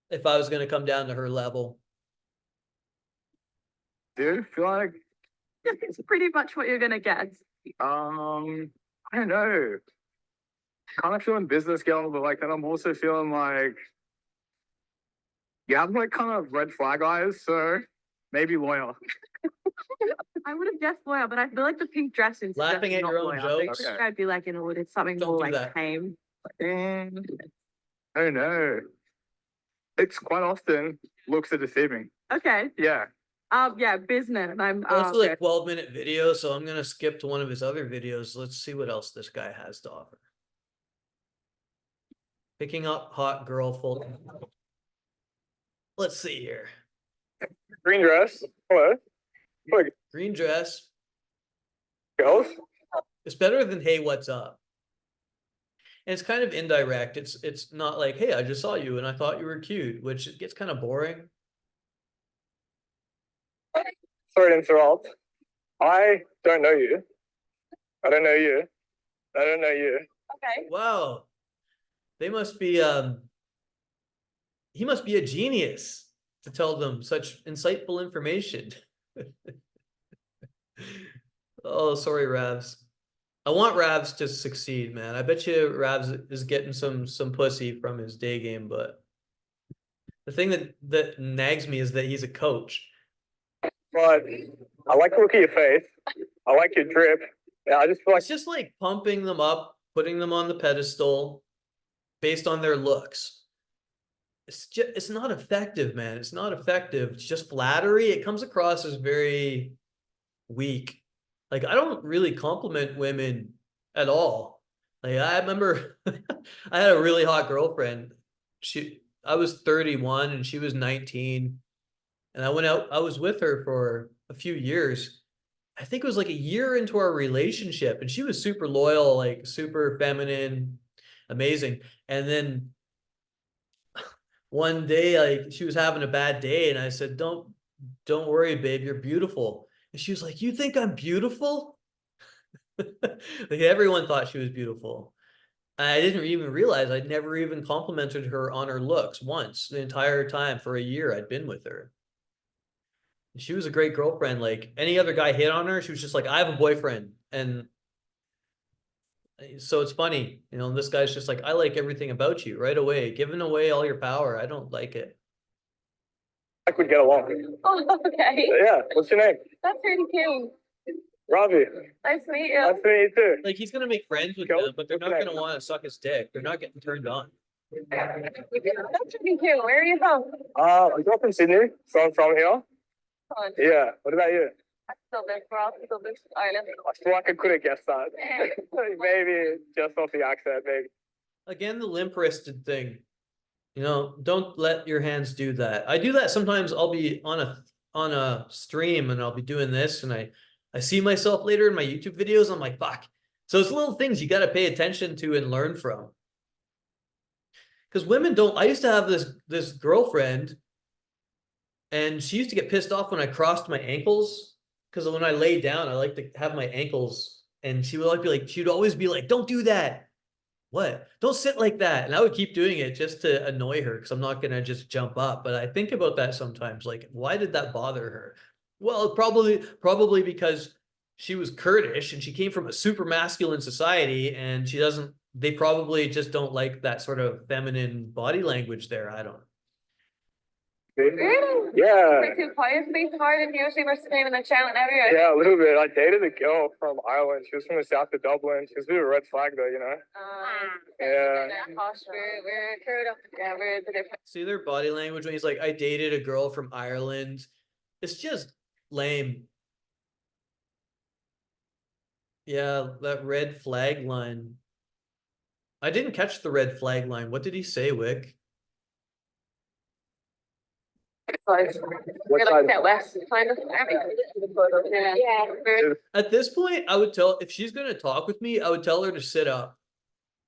Speaker 1: If I was going to come down to her level.
Speaker 6: Dude, feel like
Speaker 3: it's pretty much what you're gonna get.
Speaker 6: I don't know. Kind of feeling business girl, but like then I'm also feeling like you have like kind of red flag eyes, so maybe lawyer.
Speaker 3: I would have guessed lawyer, but I feel like the pink dress is
Speaker 1: Laughing at
Speaker 3: not
Speaker 1: your own
Speaker 3: lawyer. I think
Speaker 1: jokes?
Speaker 6: Okay.
Speaker 3: I'd be like, it's something
Speaker 1: Don't
Speaker 3: more
Speaker 1: do
Speaker 3: like
Speaker 1: that.
Speaker 3: tame.
Speaker 6: And I don't know. It's quite often looks are deceiving.
Speaker 3: Okay.
Speaker 6: Yeah.
Speaker 3: Yeah, business. I'm
Speaker 1: Well, it's
Speaker 3: okay.
Speaker 1: like 12-minute video, so I'm going to skip to one of his other videos. Let's see what else this guy has to offer. Picking up hot girl full. Let's see here.
Speaker 6: Green dress. Hello. Look,
Speaker 1: Green dress.
Speaker 6: girls.
Speaker 1: It's better than hey, what's up? And it's kind of indirect. It's not like, hey, I just saw you and I thought you were cute, which gets kind of boring.
Speaker 6: Sorry to interrupt. I don't know you. I don't know you. I don't know you.
Speaker 3: Okay.
Speaker 1: Wow. They must be he must be a genius to tell them such insightful information. Oh, sorry, Ravs. I want Ravs to succeed, man. I bet you Ravs is getting some pussy from his day game, but the thing that nags me is that he's a coach.
Speaker 6: But I like the look of your face. I like your drip. Yeah, I just feel like
Speaker 1: It's just like pumping them up, putting them on the pedestal based on their looks. It's not effective, man. It's not effective. It's just flattery. It comes across as very weak. Like, I don't really compliment women at all. Like, I remember I had a really hot girlfriend. I was 31 and she was 19. And I was with her for a few years. I think it was like a year into our relationship, and she was super loyal, like super feminine, amazing. And then one day, like she was having a bad day, and I said, don't worry, babe, you're beautiful. And she was like, you think I'm beautiful? Like everyone thought she was beautiful. I didn't even realize I'd never even complimented her on her looks once the entire time for a year I'd been with her. She was a great girlfriend. Like any other guy hit on her, she was just like, I have a boyfriend. And so it's funny, this guy's just like, I like everything about you right away, giving away all your power. I don't like it.
Speaker 6: I could get along.
Speaker 3: Oh, okay.
Speaker 6: Yeah. What's your name?
Speaker 3: That's pretty cute.
Speaker 6: Ravi.
Speaker 3: Nice to meet you.
Speaker 6: Nice to meet you too.
Speaker 1: Like he's gonna make friends with them, but they're not gonna want to suck his dick. They're not getting turned on.
Speaker 3: That's pretty cute. Where are you from?
Speaker 6: I grew up in Sydney, so I'm from here.
Speaker 3: Fun.
Speaker 6: Yeah. What about you?
Speaker 3: I still live for us. Still live Ireland.
Speaker 6: I feel like I could have guessed that. Maybe just off the accent, maybe.
Speaker 1: Again, the limp wristed thing. You know, don't let your hands do that. I do that sometimes. I'll be on a stream and I'll be doing this and I see myself later in my YouTube videos. I'm like, fuck. So it's little things you got to pay attention to and learn from. Because women don't. I used to have this girlfriend, and she used to get pissed off when I crossed my ankles. Because when I lay down, I like to have my ankles, and she would like be like, she'd always be like, "Don't do that." What? Don't sit like that. And I would keep doing it just to annoy her because I'm not gonna just jump up. But I think about that sometimes. Like, why did that bother her? Well, probably because she was Kurdish and she came from a super masculine society and she doesn't, they probably just don't like that sort of feminine body language there. I don't know.
Speaker 3: Really?
Speaker 6: Yeah.
Speaker 3: We're too quiet to be hard and usually we're screaming and shouting everywhere.
Speaker 6: Yeah, a little bit. I dated a girl from Ireland. She was from the south of Dublin. She was a bit of a red flag though, you know? Yeah.
Speaker 3: Posh, we're curled up. Yeah, we're the different.
Speaker 1: See their body language when he's like, I dated a girl from Ireland. It's just lame. Yeah, that red flag line. I didn't catch the red flag line. What did he say, Wick?
Speaker 6: What
Speaker 3: We're
Speaker 6: side?
Speaker 3: like out west, kind of. Yeah. We're
Speaker 1: At this point, I would tell, if she's gonna talk with me, I would tell her to sit up.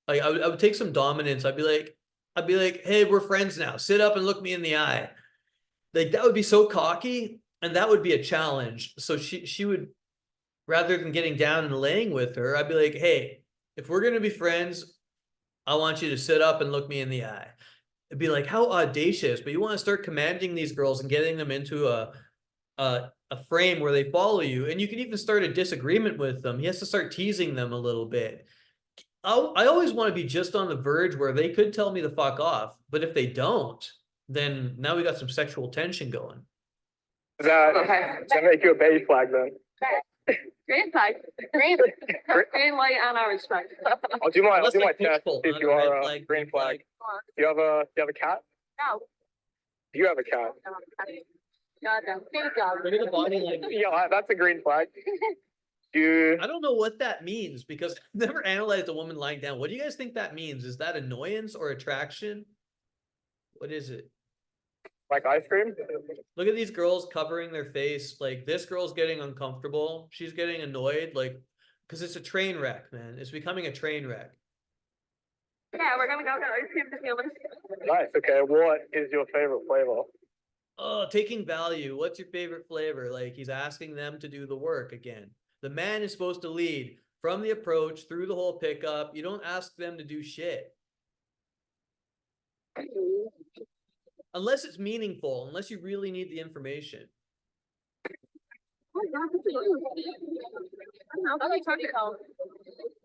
Speaker 1: Like I would take some dominance. I'd be like, hey, we're friends now. Sit up and look me in the eye. Like that would be so cocky, and that would be a challenge. So she would, rather than getting down and laying with her, I'd be like, hey, if we're gonna be friends, I want you to sit up and look me in the eye. It'd be like, how audacious, but you want to start commanding these girls and getting them into a frame where they follow you, and you can even start a disagreement with them. He has to start teasing them a little bit. I always want to be just on the verge where they could tell me to fuck off, but if they don't, then now we got some sexual tension going.
Speaker 6: Does that,
Speaker 3: okay.
Speaker 6: does that make you a baby flag then?
Speaker 3: Green flag. Green. Green, white, and orange flag.
Speaker 6: I'll do my
Speaker 1: That's like
Speaker 6: test
Speaker 1: pitbull,
Speaker 6: if
Speaker 1: not
Speaker 6: you
Speaker 1: a red
Speaker 6: are a
Speaker 1: flag,
Speaker 6: green
Speaker 1: green
Speaker 6: flag. Do you have a cat?
Speaker 3: No.
Speaker 6: Do you have a cat?
Speaker 3: God, no. Good job.
Speaker 1: Look at the body language.
Speaker 6: Yeah, that's a green flag. Do
Speaker 1: I don't know what that means because I've never analyzed a woman lying down. What do you guys think that means? Is that annoyance or attraction? What is it?
Speaker 6: like ice cream?
Speaker 1: Look at these girls covering their face. Like this girl's getting uncomfortable. She's getting annoyed, like, because it's a train wreck, man. It's becoming a train wreck.
Speaker 3: Yeah, we're gonna go get ice cream to humans.
Speaker 6: Nice. Okay. What is your favorite flavor?
Speaker 1: Oh, taking value. What's your favorite flavor? Like he's asking them to do the work again. The man is supposed to lead from the approach through the whole pickup. You don't ask them to do shit. Unless it's meaningful, unless you really need the information.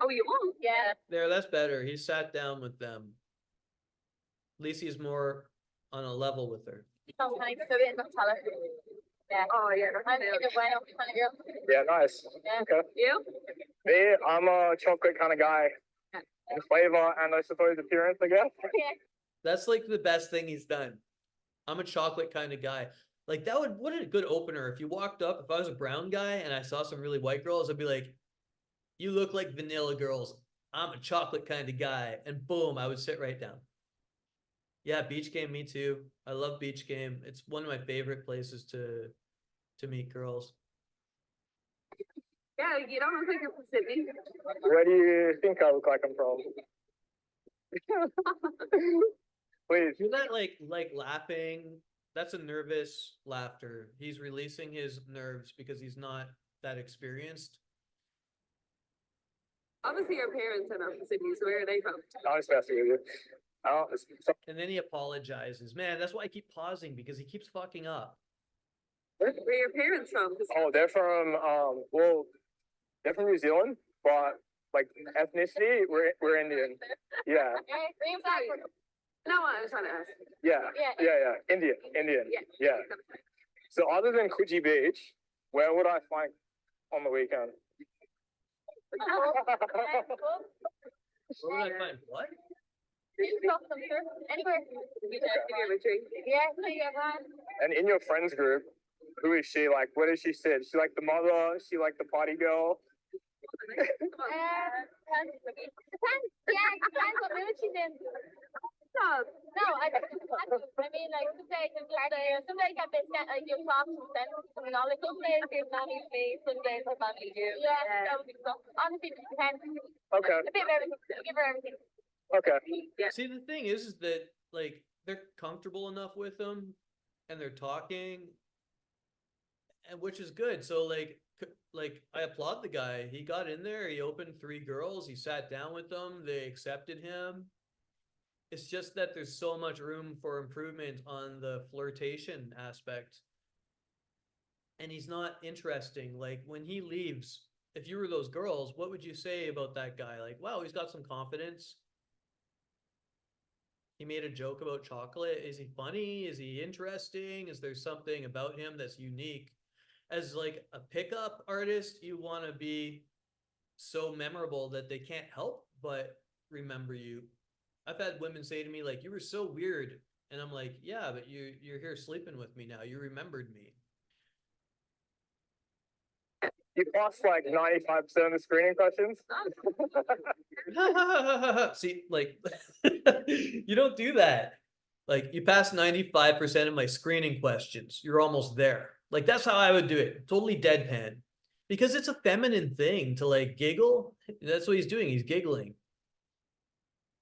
Speaker 3: Oh, you won't? Yeah.
Speaker 1: There, that's better. He sat down with them. At least he's more on a level with her.
Speaker 3: Yeah. Oh, yeah.
Speaker 6: Yeah, nice.
Speaker 3: Yeah.
Speaker 6: Okay.
Speaker 3: You?
Speaker 6: Me, I'm a chocolate kind of guy. In flavor and I suppose appearance, I guess.
Speaker 1: That's like the best thing he's done. I'm a chocolate kind of guy. Like that would, what a good opener. If you walked up, if I was a brown guy and I saw some really white girls, I'd be like, you look like vanilla girls. I'm a chocolate kind of guy. And boom, I would sit right down. Yeah, beach game, me too. I love beach game. It's one of my favorite places to meet girls.
Speaker 3: Yeah, you don't look like you're from Sydney.
Speaker 6: Where do you think I look like I'm from? Please.
Speaker 1: Do that like laughing. That's a nervous laughter. He's releasing his nerves because he's not that experienced.
Speaker 3: Obviously, your parents are not from Sydney, so where are they from?
Speaker 6: I'm just messing with you.
Speaker 1: And then he apologizes. Man, that's why I keep pausing because he keeps fucking up.
Speaker 3: Where are your parents from? 'Cause
Speaker 6: Oh, they're from well, they're from New Zealand, but like ethnicity, we're Indian. Yeah,
Speaker 3: no, I was trying to ask.
Speaker 6: yeah, yeah. Indian. Yeah. So other than Coogee Beach, where would I find on the weekend?
Speaker 1: Where would I find what?
Speaker 3: Anywhere. You just give your retreat.
Speaker 6: And in your friends group, who is she? Like, where does she sit? She like the mother? She like the party girl?
Speaker 7: Depends what mood she's in. No,
Speaker 3: I mean, like, some days I've been sent, like, your class was sent, you know, like, some days they've done me, some days I've done you. Yeah, that would be so. Honestly, it depends.
Speaker 6: Okay.
Speaker 3: A bit of everything, give her everything.
Speaker 6: Okay.
Speaker 3: Yeah.
Speaker 1: See, the thing is that like they're comfortable enough with them and they're talking and which is good. So like I applaud the guy. He got in there, he opened 3 girls, he sat down with them, they accepted him. It's just that there's so much room for improvement on the flirtation aspect. And he's not interesting. Like when he leaves, if you were those girls, what would you say about that guy? Like, wow, he's got some confidence. He made a joke about chocolate. Is he funny? Is he interesting? Is there something about him that's unique? As like a pickup artist, you want to be so memorable that they can't help but remember you. I've had women say to me like, "You were so weird," and I'm like, "Yeah, but you're here sleeping with me now. You remembered me."
Speaker 6: You passed like 95% of the screening questions.
Speaker 1: See, like, you don't do that. Like, you pass 95% of my screening questions. You're almost there. Like, that's how I would do it. Totally deadpan. Because it's a feminine thing to like giggle. That's what he's doing. He's giggling.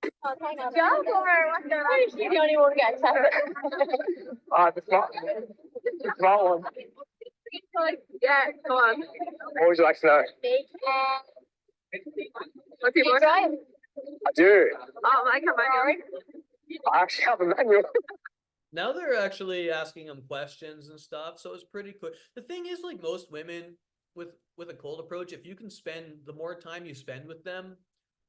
Speaker 3: Jump or what the only one get
Speaker 6: The small one.
Speaker 3: Yeah, go on.
Speaker 6: What would you like to know?
Speaker 3: What's your drive?
Speaker 6: I do.
Speaker 3: Oh, I come on.
Speaker 6: I actually have a manual.
Speaker 1: Now they're actually asking him questions and stuff, so it's pretty cool. The thing is, like most women with a cold approach, if you can spend the more time you spend with them,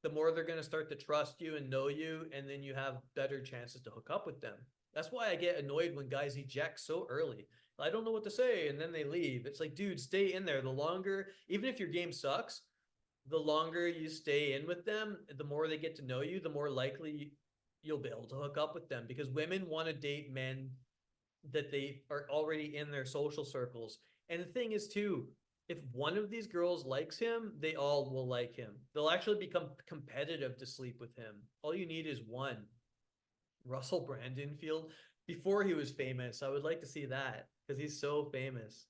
Speaker 1: the more they're going to start to trust you and know you, and then you have better chances to hook up with them. That's why I get annoyed when guys eject so early. I don't know what to say, and then they leave. It's like, dude, stay in there. The longer, even if your game sucks, the longer you stay in with them, the more they get to know you, the more likely you'll be able to hook up with them. Because women want to date men that they are already in their social circles. And the thing is, too, if one of these girls likes him, they all will like him. They'll actually become competitive to sleep with him. All you need is one. Russell Brand Infield, before he was famous, I would like to see that because he's so famous.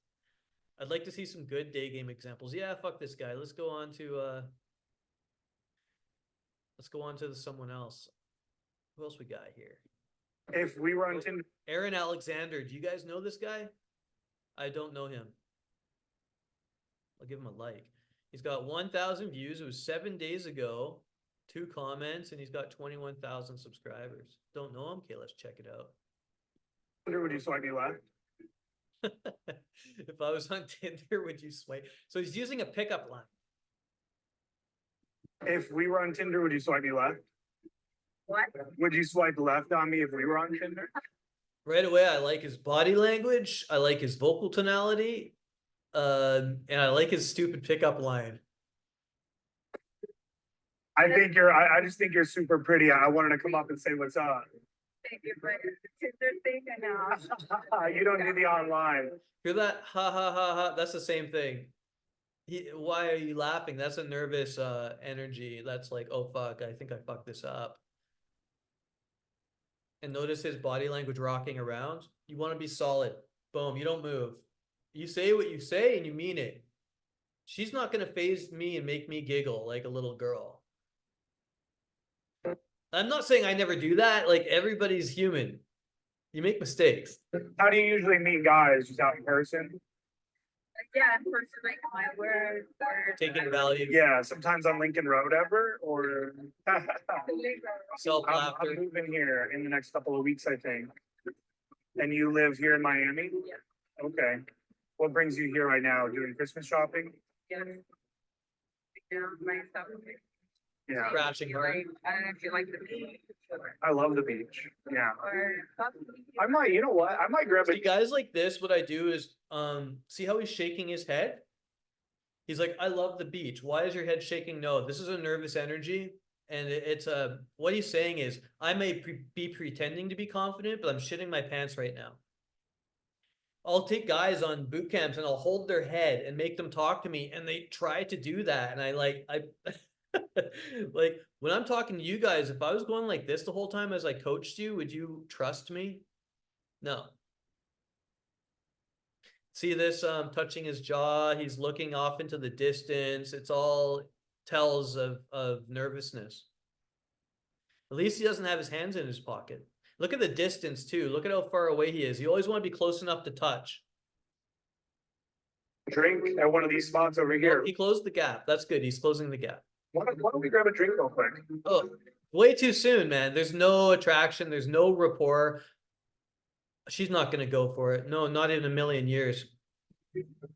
Speaker 1: I'd like to see some good day game examples. Yeah, fuck this guy. Let's go on to someone else. Who else we got here?
Speaker 6: If we were on Tinder.
Speaker 1: Aaron Alexander. Do you guys know this guy? I don't know him. I'll give him a like. He's got 1,000 views. It was 7 days ago. 2 comments, and he's got 21,000 subscribers. Don't know him? Okay, let's check it out.
Speaker 6: Would you swipe me left?
Speaker 1: If I was on Tinder, would you swipe? So he's using a pickup line.
Speaker 6: If we were on Tinder, would you swipe me left?
Speaker 3: What?
Speaker 6: Would you swipe left on me if we were on Tinder?
Speaker 1: Right away, I like his body language. I like his vocal tonality. And I like his stupid pickup line.
Speaker 6: I just think you're super pretty. I wanted to come up and say what's up.
Speaker 3: Thank you, but Tinder thing and now.
Speaker 6: You don't need the online.
Speaker 1: Hear that? Ha ha ha ha. That's the same thing. Why are you laughing? That's a nervous energy. That's like, oh fuck, I think I fucked this up. And notice his body language rocking around. You want to be solid. Boom, you don't move. You say what you say and you mean it. She's not going to faze me and make me giggle like a little girl. I'm not saying I never do that. Like, everybody's human. You make mistakes.
Speaker 6: How do you usually meet guys? Just out in person?
Speaker 3: Yeah, person like my word.
Speaker 1: Taking value.
Speaker 6: Yeah, sometimes on Lincoln Road ever, or
Speaker 1: Self-laughter.
Speaker 6: I'm moving here in the next couple of weeks, I think. And you live here in Miami?
Speaker 3: Yeah.
Speaker 6: Okay. What brings you here right now? Doing Christmas shopping?
Speaker 3: Yeah. Yeah, my stuff.
Speaker 6: Yeah,
Speaker 1: Crashing hard.
Speaker 3: I don't know if you like the beach
Speaker 6: I love the beach. Yeah.
Speaker 3: or.
Speaker 6: I might, you know what? I might grab
Speaker 1: See,
Speaker 6: a.
Speaker 1: guys like this, what I do is, see how he's shaking his head? He's like, I love the beach. Why is your head shaking? No, this is a nervous energy. And it's what he's saying is, I may be pretending to be confident, but I'm shitting my pants right now. I'll take guys on boot camps and I'll hold their head and make them talk to me, and they try to do that. And I Like when I'm talking to you guys, if I was going like this the whole time as I coached you, would you trust me? No. See this touching his jaw, he's looking off into the distance. It's all tells of nervousness. At least he doesn't have his hands in his pocket. Look at the distance too. Look at how far away he is. You always want to be close enough to touch.
Speaker 6: Drink at one of these spots over here.
Speaker 1: He closed the gap. That's good. He's closing the gap.
Speaker 6: Why don't we grab a drink real quick?
Speaker 1: Oh, way too soon, man. There's no attraction. There's no rapport. She's not going to go for it. No, not in a million years.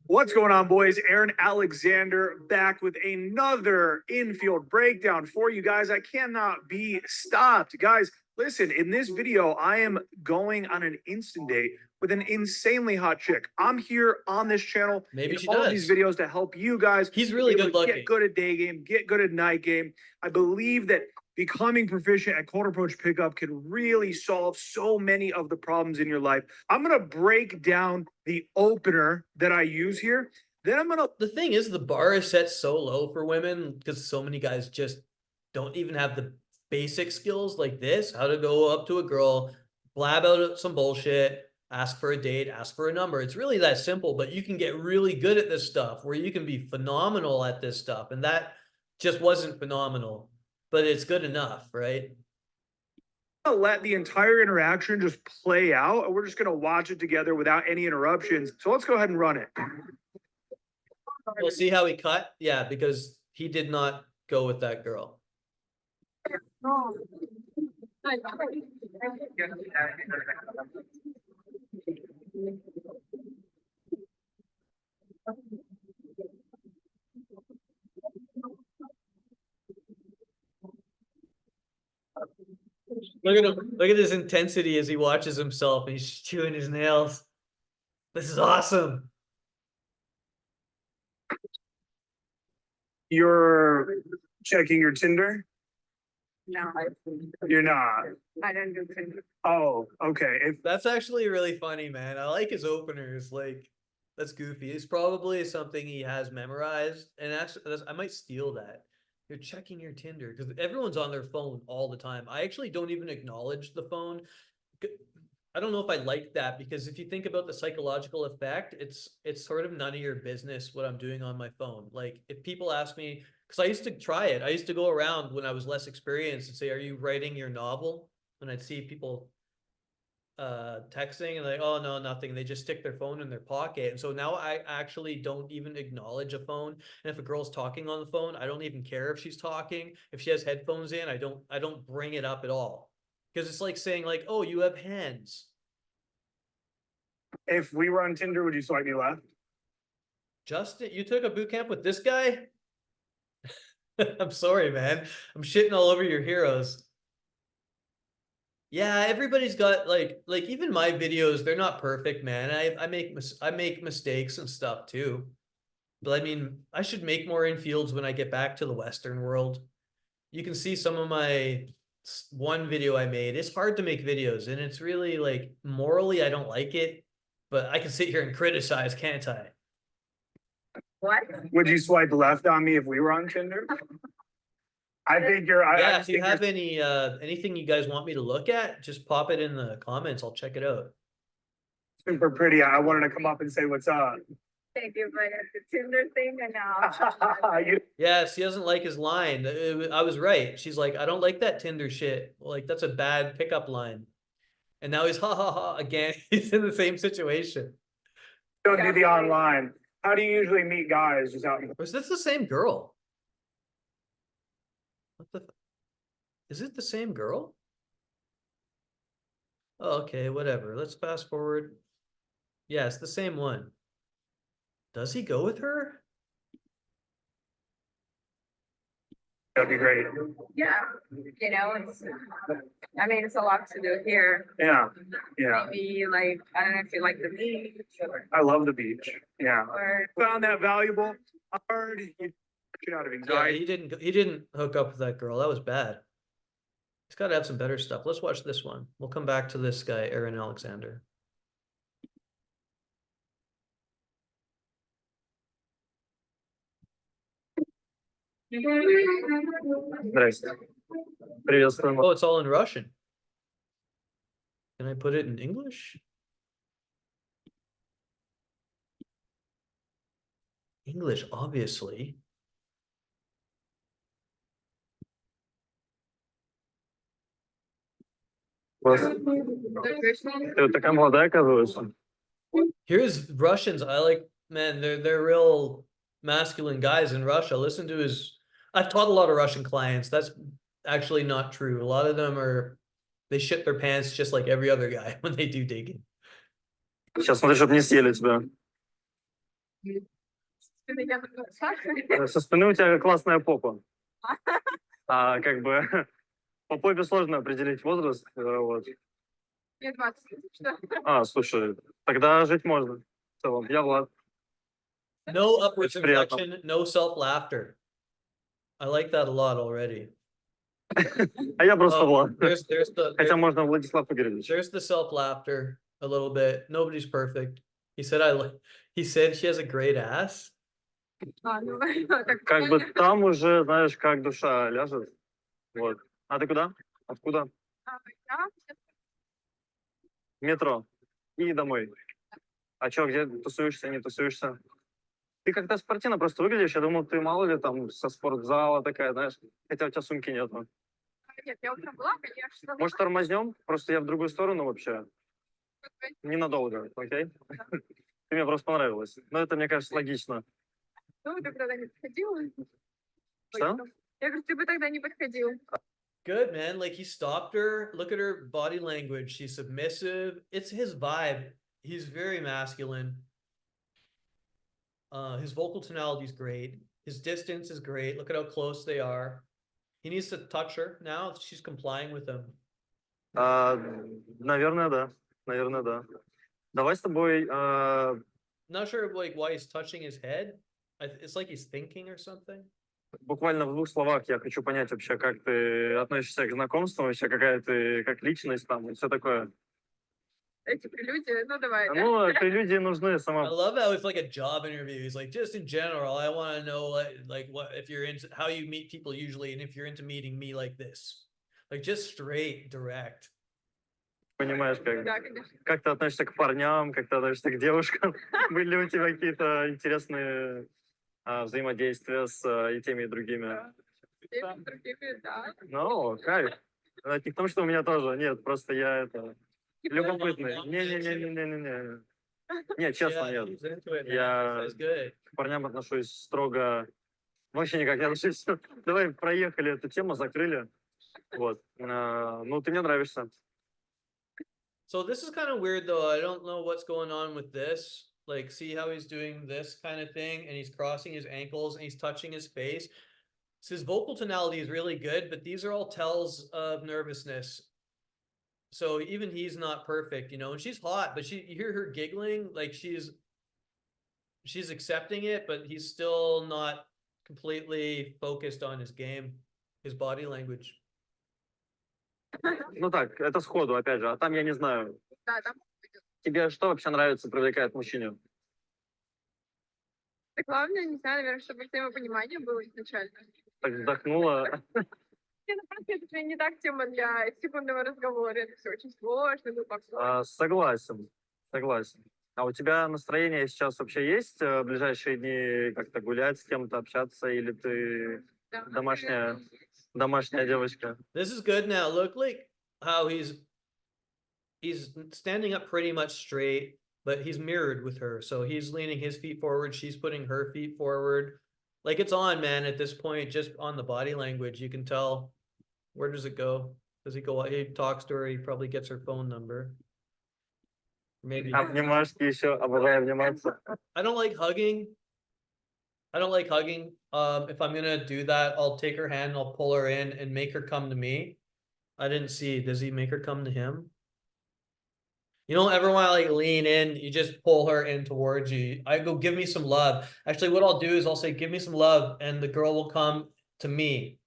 Speaker 6: What's going on, boys? Aaron Alexander back with another infield breakdown for you guys. I cannot be stopped. Guys, listen, in this video, I am going on an instant date with an insanely hot chick. I'm here on this channel
Speaker 1: Maybe
Speaker 6: in
Speaker 1: she
Speaker 6: all of
Speaker 1: does.
Speaker 6: these videos to help you guys.
Speaker 1: He's really
Speaker 6: be able
Speaker 1: good
Speaker 6: to
Speaker 1: looking.
Speaker 6: Get good at day game, get good at night game. I believe that becoming proficient at cold approach pickup can really solve so many of the problems in your life. I'm going to break down the opener that I use here. Then I'm going to...
Speaker 1: The thing is, the bar is set so low for women because so many guys just don't even have the basic skills like this, how to go up to a girl, blab out some bullshit, ask for a date, ask for a number. It's really that simple, but you can get really good at this stuff where you can be phenomenal at this stuff. And that just wasn't phenomenal, but it's good enough, right?
Speaker 6: let the entire interaction just play out, and we're just going to watch it together without any interruptions. So let's go ahead and run it.
Speaker 1: We'll see how he cut. Yeah, because he did not go with that girl. Look at him. Look at his intensity as he watches himself and he's chewing his nails. This is awesome.
Speaker 6: You're checking your Tinder?
Speaker 7: No,
Speaker 6: You're not.
Speaker 7: I don't do Tinder.
Speaker 6: Oh, okay.
Speaker 1: That's actually really funny, man. I like his openers. Like, that's goofy. It's probably something he has memorized. And actually, I might steal that. You're checking your Tinder because everyone's on their phone all the time. I actually don't even acknowledge the phone. I don't know if I like that because if you think about the psychological effect, it's sort of none of your business what I'm doing on my phone. Like if people ask me, because I used to try it. I used to go around when I was less experienced and say, "Are you writing your novel?" And I'd see people texting and like, "Oh no, nothing." They just stick their phone in their pocket. And so now I actually don't even acknowledge a phone. And if a girl's talking on the phone, I don't even care if she's talking. If she has headphones in, I don't bring it up at all. Because it's like saying like, "Oh, you have hands."
Speaker 6: If we were on Tinder, would you swipe me left?
Speaker 1: Justin, you took a boot camp with this guy? I'm sorry, man. I'm shitting all over your heroes. Yeah, everybody's got like even my videos, they're not perfect, man. I make mistakes and stuff too. But I mean, I should make more infields when I get back to the Western world. You can see some of my one video I made. It's hard to make videos and it's really like morally I don't like it, but I can sit here and criticize, can't I?
Speaker 7: What?
Speaker 6: Would you swipe left on me if we were on Tinder? I think you're.
Speaker 1: Yeah, if you have any anything you guys want me to look at, just pop it in the comments. I'll check it out.
Speaker 6: Super pretty. I wanted to come up and say what's up.
Speaker 7: Thank you, but the Tinder thing and now.
Speaker 1: Yeah, she doesn't like his line. I was right. She's like, "I don't like that Tinder shit. Like that's a bad pickup line." And now he's ha ha ha again. He's in the same situation.
Speaker 6: Don't do the online. How do you usually meet guys? Just out.
Speaker 1: Was this the same girl? What the? Is it the same girl? Oh, okay, whatever. Let's fast forward. Yeah, it's the same one. Does he go with her?
Speaker 6: That'd be great.
Speaker 7: Yeah, I mean, it's a lot to do here.
Speaker 6: Yeah, yeah.
Speaker 7: Maybe like, I don't know if you like the beach or.
Speaker 6: I love the beach. Yeah.
Speaker 7: Or
Speaker 6: Found that valuable. Hard. Get out of
Speaker 1: Yeah,
Speaker 6: anxiety.
Speaker 1: he didn't hook up with that girl. That was bad. He's got to have some better stuff. Let's watch this one. We'll come back to this guy, Aaron Alexander.
Speaker 6: Здрасте. Приветствую.
Speaker 1: Oh, it's all in Russian. Can I put it in English? English, obviously.
Speaker 6: Ты вот такая молодая, оказывается.
Speaker 1: Here's Russians. I like, man, they're real masculine guys in Russia. Listen to his. I've taught a lot of Russian clients. That's actually not true. A lot of them they shit their pants just like every other guy when they do digging.
Speaker 6: Сейчас смотри, чтобы не съели тебя. Со спины у тебя классная попа. А как бы по попе сложно определить возраст. Вот.
Speaker 7: Мне 20. Что?
Speaker 6: А, слушай, тогда жить можно. В целом, я Влад.
Speaker 1: No upwards
Speaker 6: It's приятно.
Speaker 1: inflection, no self-laughter. I like that a lot already.
Speaker 6: А я просто
Speaker 1: Oh,
Speaker 6: Влад. Хотя
Speaker 1: there's
Speaker 6: можно Владислав Игоревич.
Speaker 1: the self-laughter a little bit. Nobody's perfect. He said he said she has a great ass.
Speaker 7: Ну, так,
Speaker 6: Как бы там уже, знаешь, как душа ляжет. Вот. А ты куда? Откуда?
Speaker 7: я
Speaker 6: Метро. И домой. А чё, где тусуешься, не тусуешься? Ты как-то спортивно просто выглядишь. Я думал, ты мало ли там со спортзала такая, знаешь. Хотя у тебя сумки нету.
Speaker 7: Нет, я утром была, конечно.
Speaker 6: Может, тормознем? Просто я в другую сторону вообще. Ненадолго, окей? Ты мне просто понравилась. Но это, мне кажется, логично.
Speaker 7: Ну, ты бы тогда не подходил.
Speaker 6: Что?
Speaker 7: Я говорю, ты бы тогда не подходил.
Speaker 1: Good, man. Like he stopped her. Look at her body language. She's submissive. It's his vibe. He's very masculine. His vocal tonality is great. His distance is great. Look at how close they are. He needs to touch her now. She's complying with him.
Speaker 6: Наверное, да. Наверное, да. Давай с тобой...
Speaker 1: Not sure like why he's touching his head. It's like he's thinking or something.
Speaker 6: Буквально в двух словах я хочу понять вообще, как ты относишься к знакомству, вообще какая ты, как личность там и все такое.
Speaker 7: Эти прелюдии, ну давай. Да.
Speaker 6: Ну, прелюдии нужны
Speaker 1: I
Speaker 6: сама.
Speaker 1: love how it's like a job interview. He's like, just in general, I want to know like what if you're into how you meet people usually, and if you're into meeting me like this, like just straight, direct.
Speaker 6: Понимаешь,
Speaker 7: Да, конечно.
Speaker 6: как ты относишься к парням, как ты относишься к девушкам. Были ли у тебя какие-то интересные взаимодействия с и теми, и другими?
Speaker 7: Всеми другими, да.
Speaker 6: Ну, кайф. Это не к тому, что у меня тоже. Нет, просто я это... Любопытный. Не-не-не-не-не-не. Нет, честно,
Speaker 1: Yeah,
Speaker 6: нет.
Speaker 1: he's into it, man.
Speaker 6: Я
Speaker 1: That's good.
Speaker 6: к парням отношусь строго... Вообще никак не отношусь. Давай проехали эту тему, закрыли. Вот. Ну, ты мне нравишься.
Speaker 1: So this is kind of weird though. I don't know what's going on with this. Like, see how he's doing this kind of thing, and he's crossing his ankles and he's touching his face. So his vocal tonality is really good, but these are all tells of nervousness. So even he's not perfect, you know, and she's hot, but you hear her giggling, like she's accepting it, but he's still not completely focused on his game, his body language.
Speaker 6: Ну так, это сходу, опять же. А там я не знаю.
Speaker 7: Да, там.
Speaker 6: Тебе что вообще нравится, привлекает в мужчине?
Speaker 7: Так главное, не знаю, наверное, чтобы взаимопонимание было изначально.
Speaker 6: Так вздохнула.
Speaker 7: Не, ну просто это же не так тема для секундного разговора. Это все очень сложно, глубоко.
Speaker 6: Согласен, согласен. А у тебя настроение сейчас вообще есть в ближайшие дни как-то гулять с кем-то, общаться, или ты
Speaker 7: Да,
Speaker 6: домашняя,
Speaker 7: наверное, есть.
Speaker 6: домашняя девочка?
Speaker 1: This is good now. Look like how he's standing up pretty much straight, but he's mirrored with her. So he's leaning his feet forward, she's putting her feet forward. Like it's on, man, at this point, just on the body language, you can tell. Where does it go? Does he go, he talks to her, he probably gets her phone number. Maybe.
Speaker 6: Обнимашки еще, обожаю обниматься.
Speaker 1: I don't like hugging. I don't like hugging. If I'm gonna do that, I'll take her hand, I'll pull her in and make her come to me. I didn't see, does he make her come to him? You don't ever want to like lean in, you just pull her in towards you. I go, give me some love. Actually, what I'll do is I'll say, give me some love, and the girl will come to me.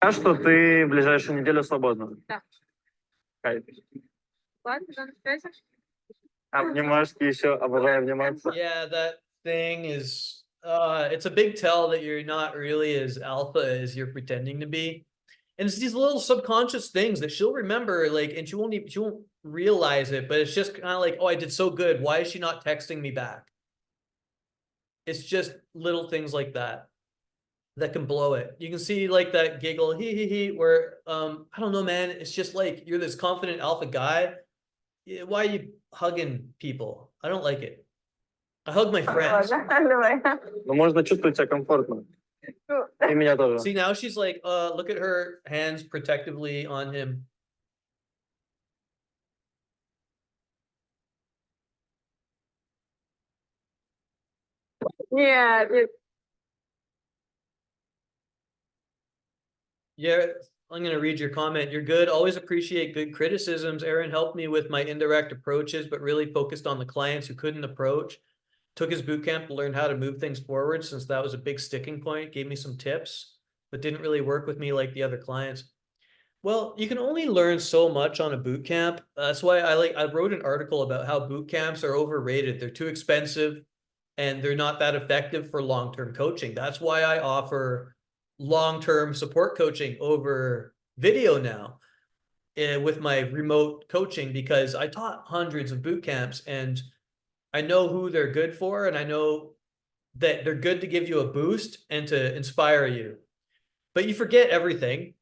Speaker 6: А что ты в ближайшую неделю свободна?
Speaker 7: Да.
Speaker 6: Кайф.
Speaker 7: Ладно, до связи.
Speaker 6: Обнимашки еще, обожаю обниматься.
Speaker 1: Yeah, that thing is it's a big tell that you're not really as alpha as you're pretending to be. And it's these little subconscious things that she'll remember, like, and she won't realize it, but it's just kind of like, oh, I did so good. Why is she not texting me back? It's just little things like that that can blow it. You can see like that giggle, he, where I don't know, man. It's just like you're this confident alpha guy. Why are you hugging people? I don't like it. I hug my friends.
Speaker 6: Но можно чувствовать себя комфортно. И меня тоже.
Speaker 1: See, now she's like, look at her hands protectively on him.
Speaker 7: Нет, нет.
Speaker 1: Yeah, I'm going to read your comment. You're good. Always appreciate good criticisms. Aaron helped me with my indirect approaches, but really focused on the clients who couldn't approach. Took his boot camp to learn how to move things forward, since that was a big sticking point. Gave me some tips, but didn't really work with me like the other clients. Well, you can only learn so much on a boot camp. That's why I wrote an article about how boot camps are overrated. They're too expensive and they're not that effective for long-term coaching. That's why I offer long-term support coaching over video now with my remote coaching, because I taught hundreds of boot camps and I know who they're good for, and I know that they're good to give you a boost and to inspire you. But you forget everything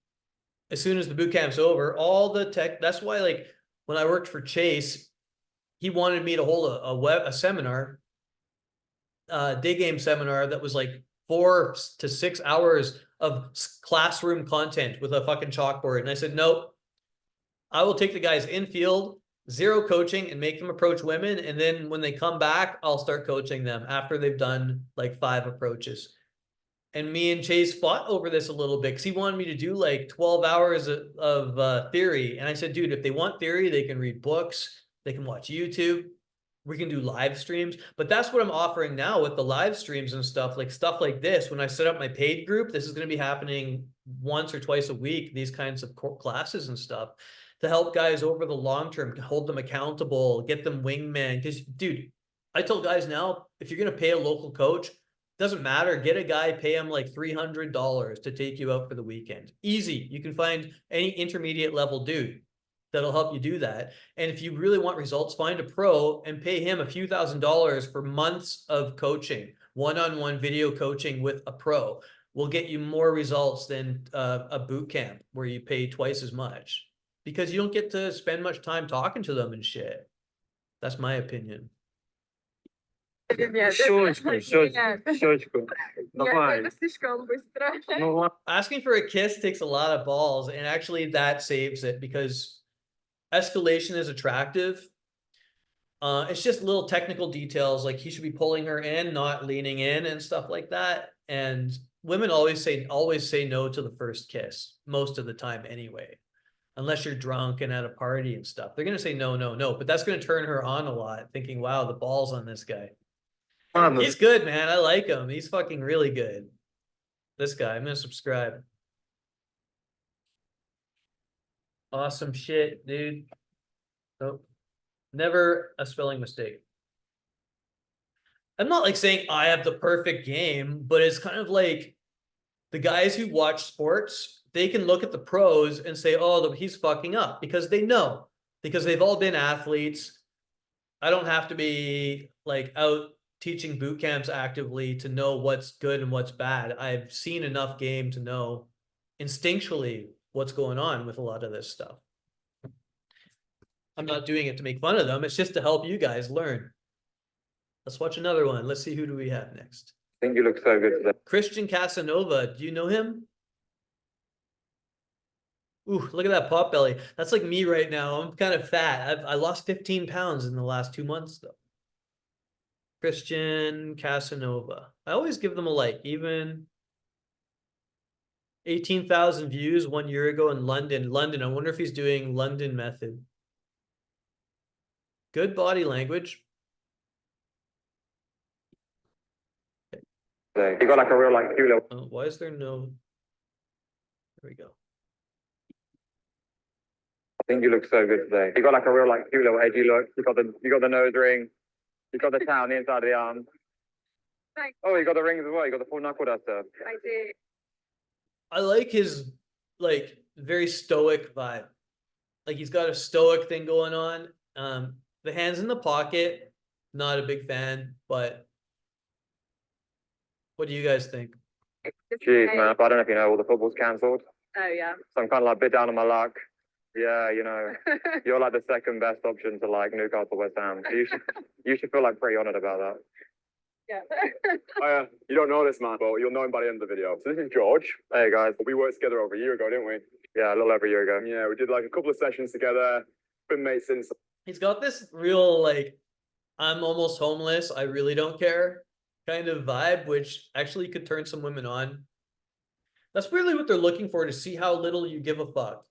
Speaker 1: as soon as the boot camp's over. All the tech. That's why, like, when I worked for Chase, he wanted me to hold a seminar, Daygame seminar that was like 4 to 6 hours of classroom content with a fucking chalkboard. And I said, nope, I will take the guys Infield, zero coaching, and make them approach women. And then when they come back, I'll start coaching them after they've done like 5 approaches. And me and Chase fought over this a little bit because he wanted me to do like 12 hours of theory. And I said, dude, if they want theory, they can read books, they can watch YouTube, we can do live streams. But that's what I'm offering now with the live streams and stuff like this. When I set up my paid group, this is going to be happening once or twice a week, these kinds of classes and stuff, to help guys over the long term, hold them accountable, get them wingman. Because, dude, I tell guys now, if you're going to pay a local coach, doesn't matter, get a guy, pay him like $300 to take you out for the weekend. Easy. You can find any intermediate level dude that'll help you do that. And if you really want results, find a pro and pay him a few $1,000s for months of coaching, one-on-one video coaching with a pro. Will get you more results than a boot camp where you pay twice as much, because you don't get to spend much time talking to them and shit. That's my opinion.
Speaker 7: Нет,
Speaker 6: Щечку,
Speaker 7: нет.
Speaker 6: щечку.
Speaker 7: Нет,
Speaker 6: Давай.
Speaker 7: это слишком быстро.
Speaker 6: Ну ладно.
Speaker 1: Asking for a kiss takes a lot of balls, and actually that saves it, because escalation is attractive. It's just little technical details, like he should be pulling her in, not leaning in, and stuff like that. And women always say no to the first kiss most of the time anyway, unless you're drunk and at a party and stuff. They're gonna say no, no, no, but that's gonna turn her on a lot, thinking, wow, the balls on this guy.
Speaker 6: Ладно.
Speaker 1: He's good, man. I like him. He's fucking really good. This guy, I'm gonna subscribe. Awesome shit, dude. Nope. Never a spelling mistake. I'm not like saying I have the perfect game, but it's kind of like the guys who watch sports, they can look at the pros and say, oh, he's fucking up, because they know, because they've all been athletes. I don't have to be like out teaching boot camps actively to know what's good and what's bad. I've seen enough game to know instinctually what's going on with a lot of this stuff. I'm not doing it to make fun of them. It's just to help you guys learn. Let's watch another one. Let's see, who do we have next?
Speaker 2: I think you look so good today.
Speaker 1: Christian Casanova. Do you know him? Ooh, look at that pot belly. That's like me right now. I'm kind of fat. I lost 15 pounds in the last 2 months though. Christian Casanova. I always give them a like, even 18,000 views 1 year ago in London. I wonder if he's doing London method. Good body language.
Speaker 2: You got like a real like cute little.
Speaker 1: Oh, why is there no? There we go.
Speaker 2: I think you look so good today. You got like a real like cute little edgy look. You got the nose ring. You got the tattoo on the inside of the arm.
Speaker 7: Thanks,
Speaker 5: Oh, you got the rings as well. You got the full knuckle duster.
Speaker 7: I did.
Speaker 1: I like his like very stoic vibe. Like he's got a stoic thing going on. The hands in the pocket, not a big fan, but what do you guys think?
Speaker 5: Jeez, man. I don't know if you know, all the football's cancelled.
Speaker 7: Oh, yeah.
Speaker 5: So I'm kind of like a bit down on my luck. Yeah, you know, you're like the second best option to like Newcastle, West Ham. So you should feel like pretty honoured about that.
Speaker 7: Yeah.
Speaker 6: You don't know this man, but you'll know him by the end of the video. So this is George.
Speaker 5: Hey guys.
Speaker 6: We worked together over a year ago, didn't we?
Speaker 5: Yeah, a little over a year ago.
Speaker 6: Yeah, we did like a couple of sessions together. Been mates since.
Speaker 1: He's got this real like I'm almost homeless, I really don't care kind of vibe, which actually could turn some women on. That's really what they're looking for, to see how little you give a fuck.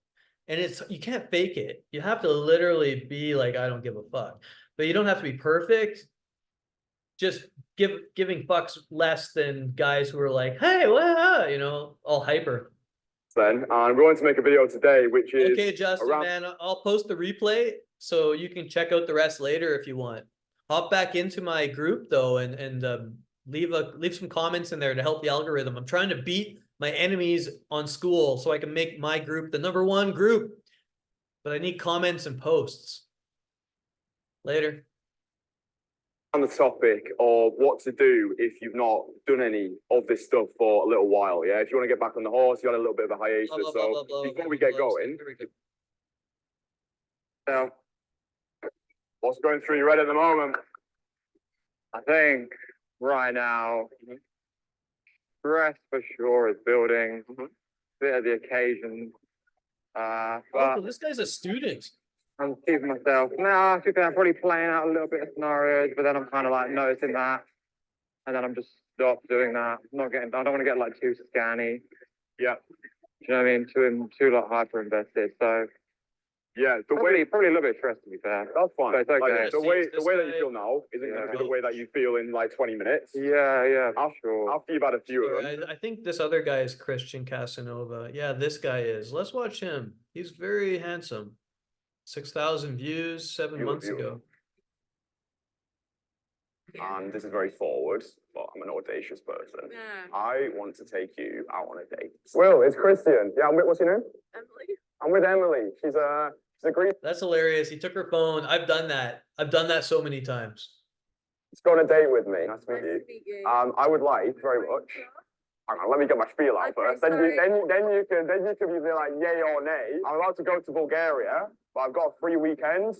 Speaker 1: And it's you can't fake it. You have to literally be like, I don't give a fuck. But you don't have to be perfect. Just giving fucks less than guys who are like, hey, well, you know, all hyper.
Speaker 6: Then, and we wanted to make a video today, which is
Speaker 1: Okay, Justin,
Speaker 6: around-
Speaker 1: man, I'll post the replay so you can check out the rest later if you want. Hop back into my group though, and leave some comments in there to help the algorithm. I'm trying to beat my enemies on school so I can make my group the #1 group. But I need comments and posts. Later.
Speaker 6: on the topic of what to do if you've not done any of this stuff for a little while. Yeah, if you want to get back on the horse, you had a little bit of a hiatus.
Speaker 1: Blah, blah,
Speaker 6: So
Speaker 1: blah, blah,
Speaker 6: before
Speaker 1: blah,
Speaker 6: we get
Speaker 1: blah, blah.
Speaker 6: going,
Speaker 1: Here we go.
Speaker 6: now, what's going through your head at the moment?
Speaker 5: I think right now, stress for sure is building. Bit of the occasion.
Speaker 1: Oh,
Speaker 5: But
Speaker 1: this guy's a student.
Speaker 5: I'm keeping myself. Nah, I think I'm probably playing out a little bit of scenarios, but then I'm kind of like noticing that, and then I'm just stop doing that. I don't want to get like too scanny.
Speaker 6: Yeah,
Speaker 5: Do you know what I mean? Too like hyper invested. So
Speaker 6: yeah. The way
Speaker 5: probably a little bit stressed to be fair.
Speaker 6: that's fine.
Speaker 5: But it's okay.
Speaker 6: Like, the
Speaker 1: See,
Speaker 6: way
Speaker 1: is
Speaker 6: the
Speaker 1: this
Speaker 6: way that you
Speaker 1: guy-
Speaker 6: feel now isn't going to be
Speaker 1: Yeah.
Speaker 6: the way that you feel in like 20 minutes.
Speaker 5: Yeah, for
Speaker 6: After,
Speaker 5: sure.
Speaker 6: after you've had a few of them.
Speaker 1: I think this other guy is Christian Casanova. Yeah, this guy is. Let's watch him. He's very handsome. 6,000 views 7
Speaker 6: You look
Speaker 1: months ago.
Speaker 6: And this is very forward, but I'm an audacious person.
Speaker 7: Yeah.
Speaker 6: I want to take you out on a date. Will, it's Christian. Yeah, what's your name?
Speaker 7: Emily.
Speaker 6: I'm with Emily. She's a Greek.
Speaker 1: That's hilarious. He took her phone. I've done that. I've done that so many times.
Speaker 6: She's going on a date with me. Nice to meet
Speaker 7: Nice
Speaker 6: you.
Speaker 7: to meet you.
Speaker 6: I would like very much. Hang on, let me get my spiel out
Speaker 7: Okay,
Speaker 6: first. Then
Speaker 7: sorry.
Speaker 6: you can either like yay or nay. I'm about to go to Bulgaria, but I've got a free weekend.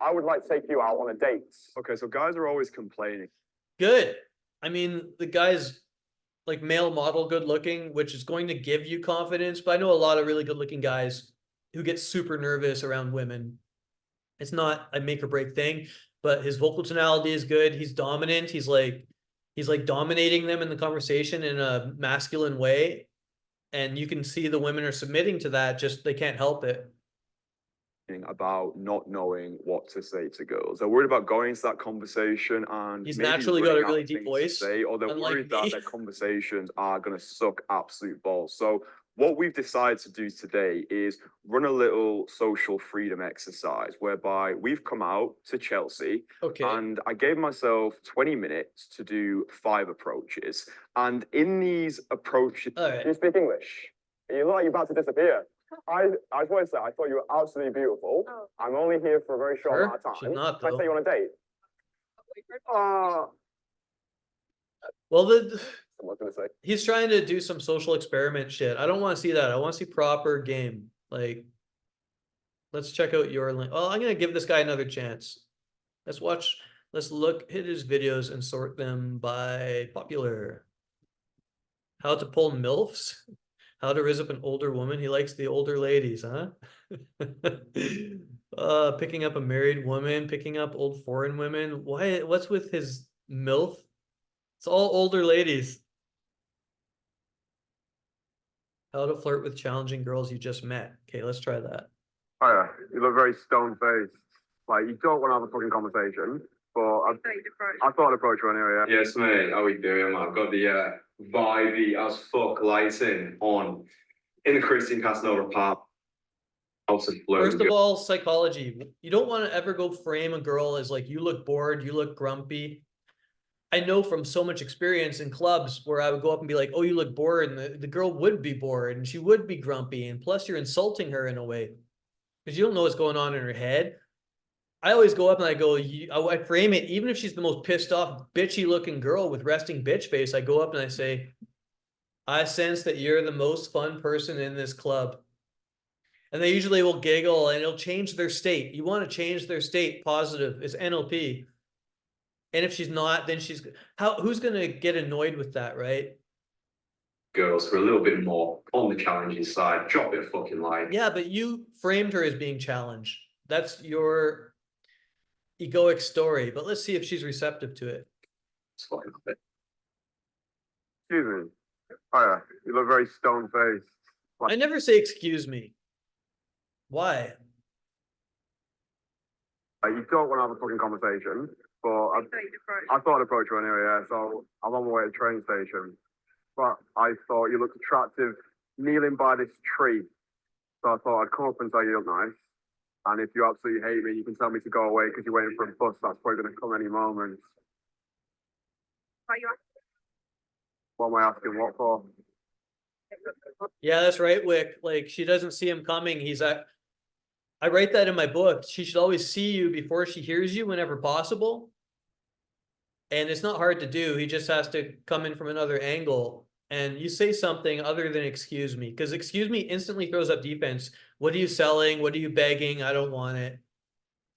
Speaker 6: I would like to take you out on a date. Okay, so guys are always complaining.
Speaker 1: Good. I mean, the guy's like male model good looking, which is going to give you confidence. But I know a lot of really good looking guys who get super nervous around women. It's not a make or break thing, but his vocal tonality is good. He's dominant. He's like dominating them in the conversation in a masculine way. And you can see the women are submitting to that, just they can't help it.
Speaker 6: About not knowing what to say to girls. They're worried about going into that conversation and
Speaker 1: He's
Speaker 6: maybe
Speaker 1: naturally got a
Speaker 6: running out
Speaker 1: really
Speaker 6: of
Speaker 1: deep
Speaker 6: things to
Speaker 1: voice,
Speaker 6: say, or they're
Speaker 1: unlike
Speaker 6: worried that
Speaker 1: me.
Speaker 6: their conversations are going to suck absolute balls. So what we've decided to do today is run a little social freedom exercise whereby we've come out to Chelsea
Speaker 1: Okay.
Speaker 6: and I gave myself 20 minutes to do 5 approaches. And in these approaches,
Speaker 1: All right.
Speaker 6: do you speak English? You look like you're about to disappear. I just want to say, I thought you were absolutely beautiful.
Speaker 7: Oh.
Speaker 6: I'm only here for a very short
Speaker 1: Her?
Speaker 6: amount of time.
Speaker 1: She's not,
Speaker 6: Can I
Speaker 1: though.
Speaker 6: take you on a date?
Speaker 1: Well,
Speaker 6: I'm not going to say.
Speaker 1: he's trying to do some social experiment shit. I don't want to see that. I want to see proper game. Like, let's check out your link. Oh, I'm gonna give this guy another chance. Let's watch. Let's hit his videos and sort them by popular. How to pull MILFs. How to raise up an older woman. He likes the older ladies, huh? Picking up a married woman, picking up old foreign women. Why? What's with his MILF? It's all older ladies. How to flirt with challenging girls you just met. Okay, let's try that.
Speaker 6: Oh yeah, you look very stone-faced. Like, you don't want to have a fucking conversation, but I thought I'd approach you anyway, yeah.
Speaker 8: Yes, mate. How we doing, man? I've got the vibey as fuck lighting on in the Christian Casanova park.
Speaker 1: First of all, psychology. You don't want to ever go frame a girl as like, you look bored, you look grumpy. I know from so much experience in clubs where I would go up and be like, oh, you look bored. And the girl would be bored and she would be grumpy. And plus you're insulting her in a way because you don't know what's going on in her head. I always go up and I go, I frame it, even if she's the most pissed off, bitchy looking girl with resting bitch face, I go up and I say, I sense that you're the most fun person in this club. And they usually will giggle and it'll change their state. You want to change their state positive. It's NLP. And if she's not, then who's going to get annoyed with that, right?
Speaker 8: Girls who are a little bit more on the challenging side, drop it a fucking line.
Speaker 1: Yeah, but you framed her as being challenged. That's your egoic story. But let's see if she's receptive to it.
Speaker 8: It's fucking it.
Speaker 2: Excuse me. Oh yeah, you look very stone-faced.
Speaker 1: I never say excuse me. Why?
Speaker 2: You don't want to have a fucking conversation, but I thought I'd approach you anyway, yeah. So I'm on my way to the train station. But I thought you looked attractive kneeling by this tree. So I thought I'd come up and tell you look nice. And if you absolutely hate me, you can tell me to go away because you're waiting for a bus that's probably going to come any moment. What am I asking what for?
Speaker 1: Yeah, that's right, Wick. Like she doesn't see him coming. I write that in my book. She should always see you before she hears you whenever possible. And it's not hard to do. He just has to come in from another angle. And you say something other than excuse me, because excuse me instantly throws up defense. What are you selling? What are you begging? I don't want it.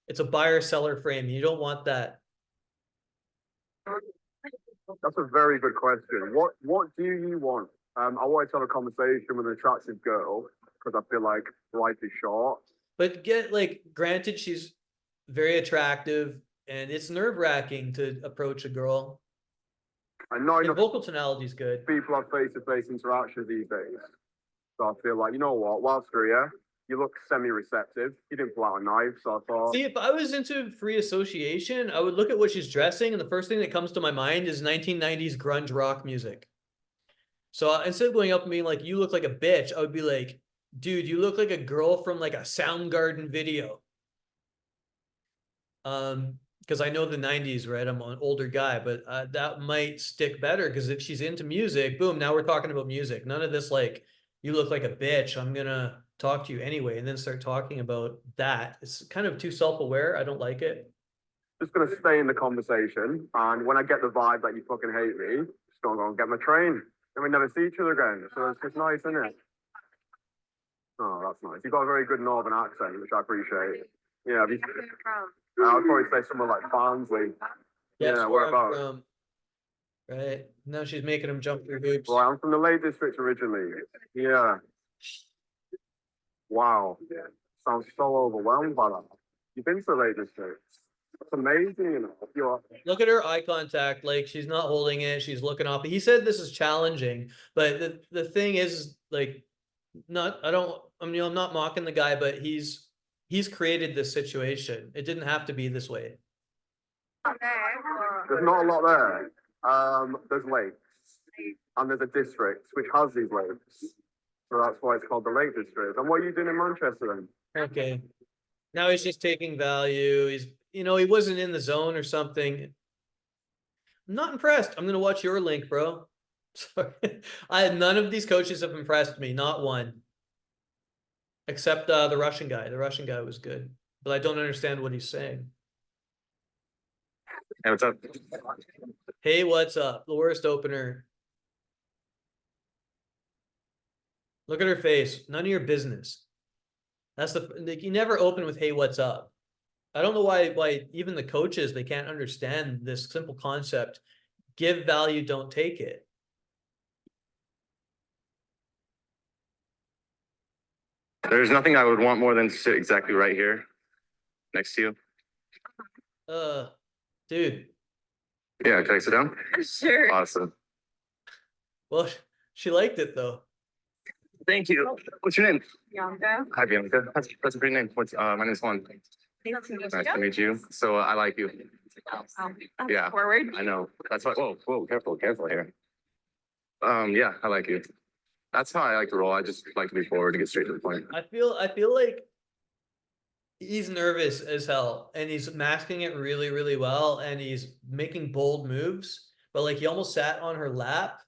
Speaker 1: It's a buyer-seller frame. You don't want that.
Speaker 2: That's a very good question. What do you want? I wanted to have a conversation with an attractive girl because I feel like life is short.
Speaker 1: But granted, she's very attractive and it's nerve-wracking to approach a girl.
Speaker 2: I know
Speaker 1: And
Speaker 2: enough
Speaker 1: vocal tonality is good.
Speaker 2: people have face-to-face interactions these days. So I feel like, you know what, whilst we're here, you look semi-receptive. You didn't pull out a knife, so I thought...
Speaker 1: See, if I was into free association, I would look at what she's dressing, and the first thing that comes to my mind is 1990s grunge rock music. So instead of going up and being like, you look like a bitch, I would be like, dude, you look like a girl from like a Soundgarden video. Because I know the 90s, right? I'm an older guy, but that might stick better because if she's into music, boom, now we're talking about music. None of this like, you look like a bitch, I'm gonna talk to you anyway, and then start talking about that. It's kind of too self-aware. I don't like it.
Speaker 2: Just gonna stay in the conversation, and when I get the vibe that you fucking hate me, just gonna go and get my train. And we never see each other again. So it's just nice, isn't it? Oh, that's nice. You've got a very good northern accent, which I appreciate. Yeah, I'd probably say somewhere like Barnsley.
Speaker 1: Yes,
Speaker 2: Yeah,
Speaker 1: where I'm
Speaker 2: whereabouts?
Speaker 1: from. Right. Now she's making him jump through hoops.
Speaker 2: Well, I'm from the Lake District originally. Yeah. Wow. Sounds so overwhelmed by that. You've been to the Lake District. That's amazing, you know. You're...
Speaker 1: Look at her eye contact. Like she's not holding it. She's looking off. He said this is challenging, but the thing is like, I'm not mocking the guy, but he's created this situation. It didn't have to be this way.
Speaker 2: There's not a lot there. There's lakes, and there's a district which has these lakes. So that's why it's called the Lake District. And what are you doing in Manchester then?
Speaker 1: Okay. Now he's just taking value. He wasn't in the zone or something. I'm not impressed. I'm gonna watch your link, bro. Sorry. None of these coaches have impressed me, not one. Except the Russian guy. The Russian guy was good, but I don't understand what he's saying.
Speaker 5: Hey, what's up?
Speaker 1: Hey, what's up? The worst opener. Look at her face. None of your business. That's you never open with, hey, what's up? I don't know why even the coaches, they can't understand this simple concept. Give value, don't take it.
Speaker 5: There's nothing I would want more than to sit exactly right here next to you.
Speaker 1: Dude.
Speaker 5: Yeah, can I sit down?
Speaker 7: Sure.
Speaker 5: Awesome.
Speaker 1: Well, she liked it though.
Speaker 5: Thank you. What's your name?
Speaker 7: Bianca.
Speaker 5: Hi, Bianca. That's a great name. My name is Juan.
Speaker 7: Nice to meet
Speaker 5: Nice
Speaker 7: you.
Speaker 5: to meet you. So I like you. Yeah.
Speaker 7: Forward.
Speaker 5: I know. That's why. Whoa, careful here. Yeah, I like you. That's how I like to roll. I just like to be forward to get straight to the point.
Speaker 1: I feel like he's nervous as hell and he's masking it really, really well. And he's making bold moves, but like he almost sat on her lap.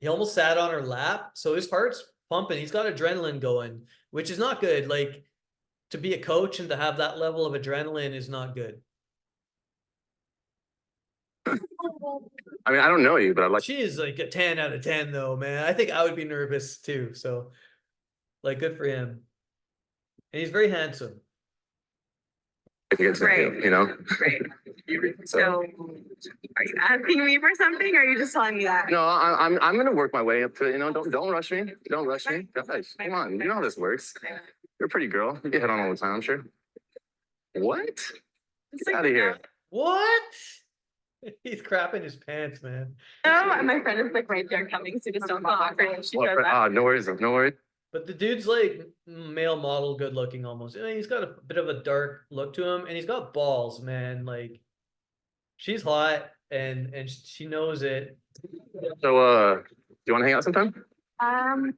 Speaker 1: So his heart's pumping. He's got adrenaline going, which is not good. Like to be a coach and to have that level of adrenaline is not good.
Speaker 2: I mean, I don't know you, but I'd like.
Speaker 1: She is like a 10 out of 10 though, man. I think I would be nervous too. So like good for him. And he's very handsome.
Speaker 2: To get to
Speaker 7: Right.
Speaker 2: you know.
Speaker 7: Right. So, are you asking me for something, or are you just telling me that?
Speaker 2: No, I'm gonna work my way up to it. You know, don't rush me. Don't rush me. Guys, come on, you know how this works. You're a pretty girl. You get hit on all the time, I'm sure. What? Get out of here.
Speaker 1: What? He's crapping his pants, man.
Speaker 7: No, and my friend is like right there coming, so just don't feel awkward. She does that.
Speaker 2: No worries, no worries.
Speaker 1: But the dude's like male model good looking almost. I mean, he's got a bit of a dark look to him and he's got balls, man. Like she's hot and she knows it.
Speaker 2: So do you want to hang out sometime?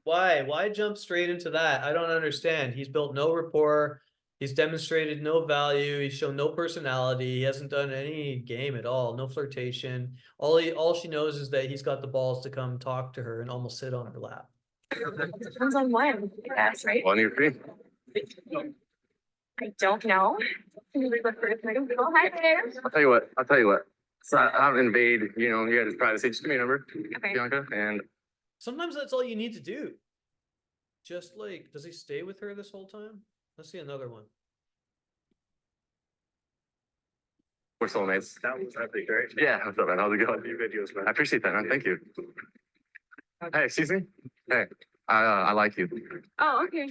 Speaker 1: Why jump straight into that? I don't understand. He's built no rapport. He's demonstrated no value. He's shown no personality. He hasn't done any game at all. No flirtation. All she knows is that he's got the balls to come talk to her and almost sit on her lap.
Speaker 7: Depends on when, that's right.
Speaker 2: Well, you're free.
Speaker 7: I don't know. Can you read the first name? Oh, hi there.
Speaker 2: I'll tell you what. So I don't invade, you know, you guys' privacy. Just give me a number,
Speaker 7: Okay.
Speaker 2: Bianca, and
Speaker 1: Sometimes that's all you need to do. Just like, does he stay with her this whole time? Let's see another one.
Speaker 2: we're soulmates. That was epic, right? Yeah, what's up, man? How's it going? Your videos, man. I appreciate that, man. Thank you. Hey, excuse me. Hey, I like you.
Speaker 7: Oh, okay.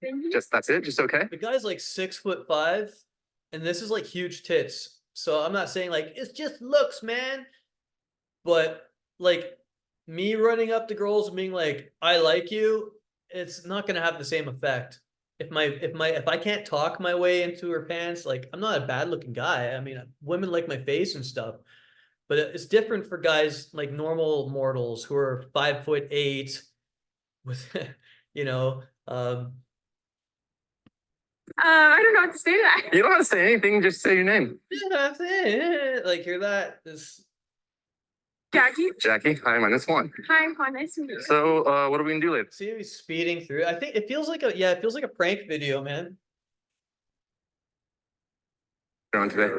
Speaker 7: Thank you.
Speaker 2: Just that's it. Just okay.
Speaker 1: The guy's like 6'5", and this is like huge tits. So I'm not saying like it's just looks, man. But like me running up to girls and being like, I like you, it's not gonna have the same effect. If I can't talk my way into her pants, like I'm not a bad looking guy. I mean, women like my face and stuff. But it's different for guys like normal mortals who are 5'8" with, you know,
Speaker 7: I don't know what to say to that.
Speaker 2: You don't have to say anything. Just say your name.
Speaker 1: like hear that? This
Speaker 7: Jackie.
Speaker 2: Jackie. Hi, my name's Juan.
Speaker 7: Hi, Juan. Nice to meet you.
Speaker 2: So, what are we gonna do later?
Speaker 1: see he's speeding through. I think it feels like it feels like a prank video, man.
Speaker 2: On today.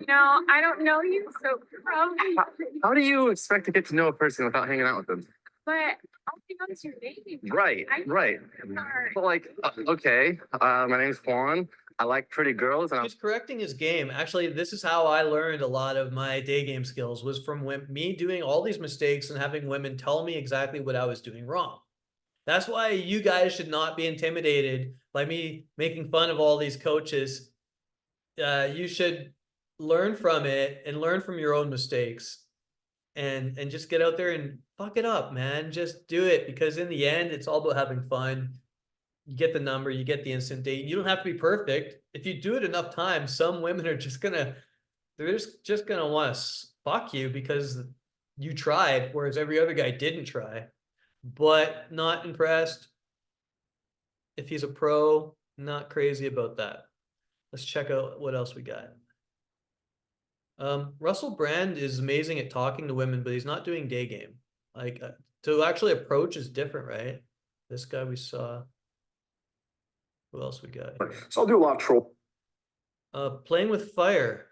Speaker 7: No, I don't know you, so probably.
Speaker 2: How do you expect to get to know a person without hanging out with them?
Speaker 7: But I'll think what's your name.
Speaker 2: Right, right. But like, okay, my name's Juan. I like pretty girls, and
Speaker 1: He's correcting his game. Actually, this is how I learned a lot of my day game skills was from me doing all these mistakes and having women tell me exactly what I was doing wrong. That's why you guys should not be intimidated by me making fun of all these coaches. You should learn from it and learn from your own mistakes and just get out there and fuck it up, man. Just do it because in the end, it's all about having fun. You get the number, you get the instant date. You don't have to be perfect. If you do it enough times, some women are just gonna, they're just gonna want to fuck you because you tried, whereas every other guy didn't try. But not impressed. If he's a pro, not crazy about that. Let's check out what else we got. Russell Brand is amazing at talking to women, but he's not doing day game. Like to actually approach is different, right? This guy we saw. Who else we got?
Speaker 2: So I'll do a lot of troll.
Speaker 1: Playing with fire.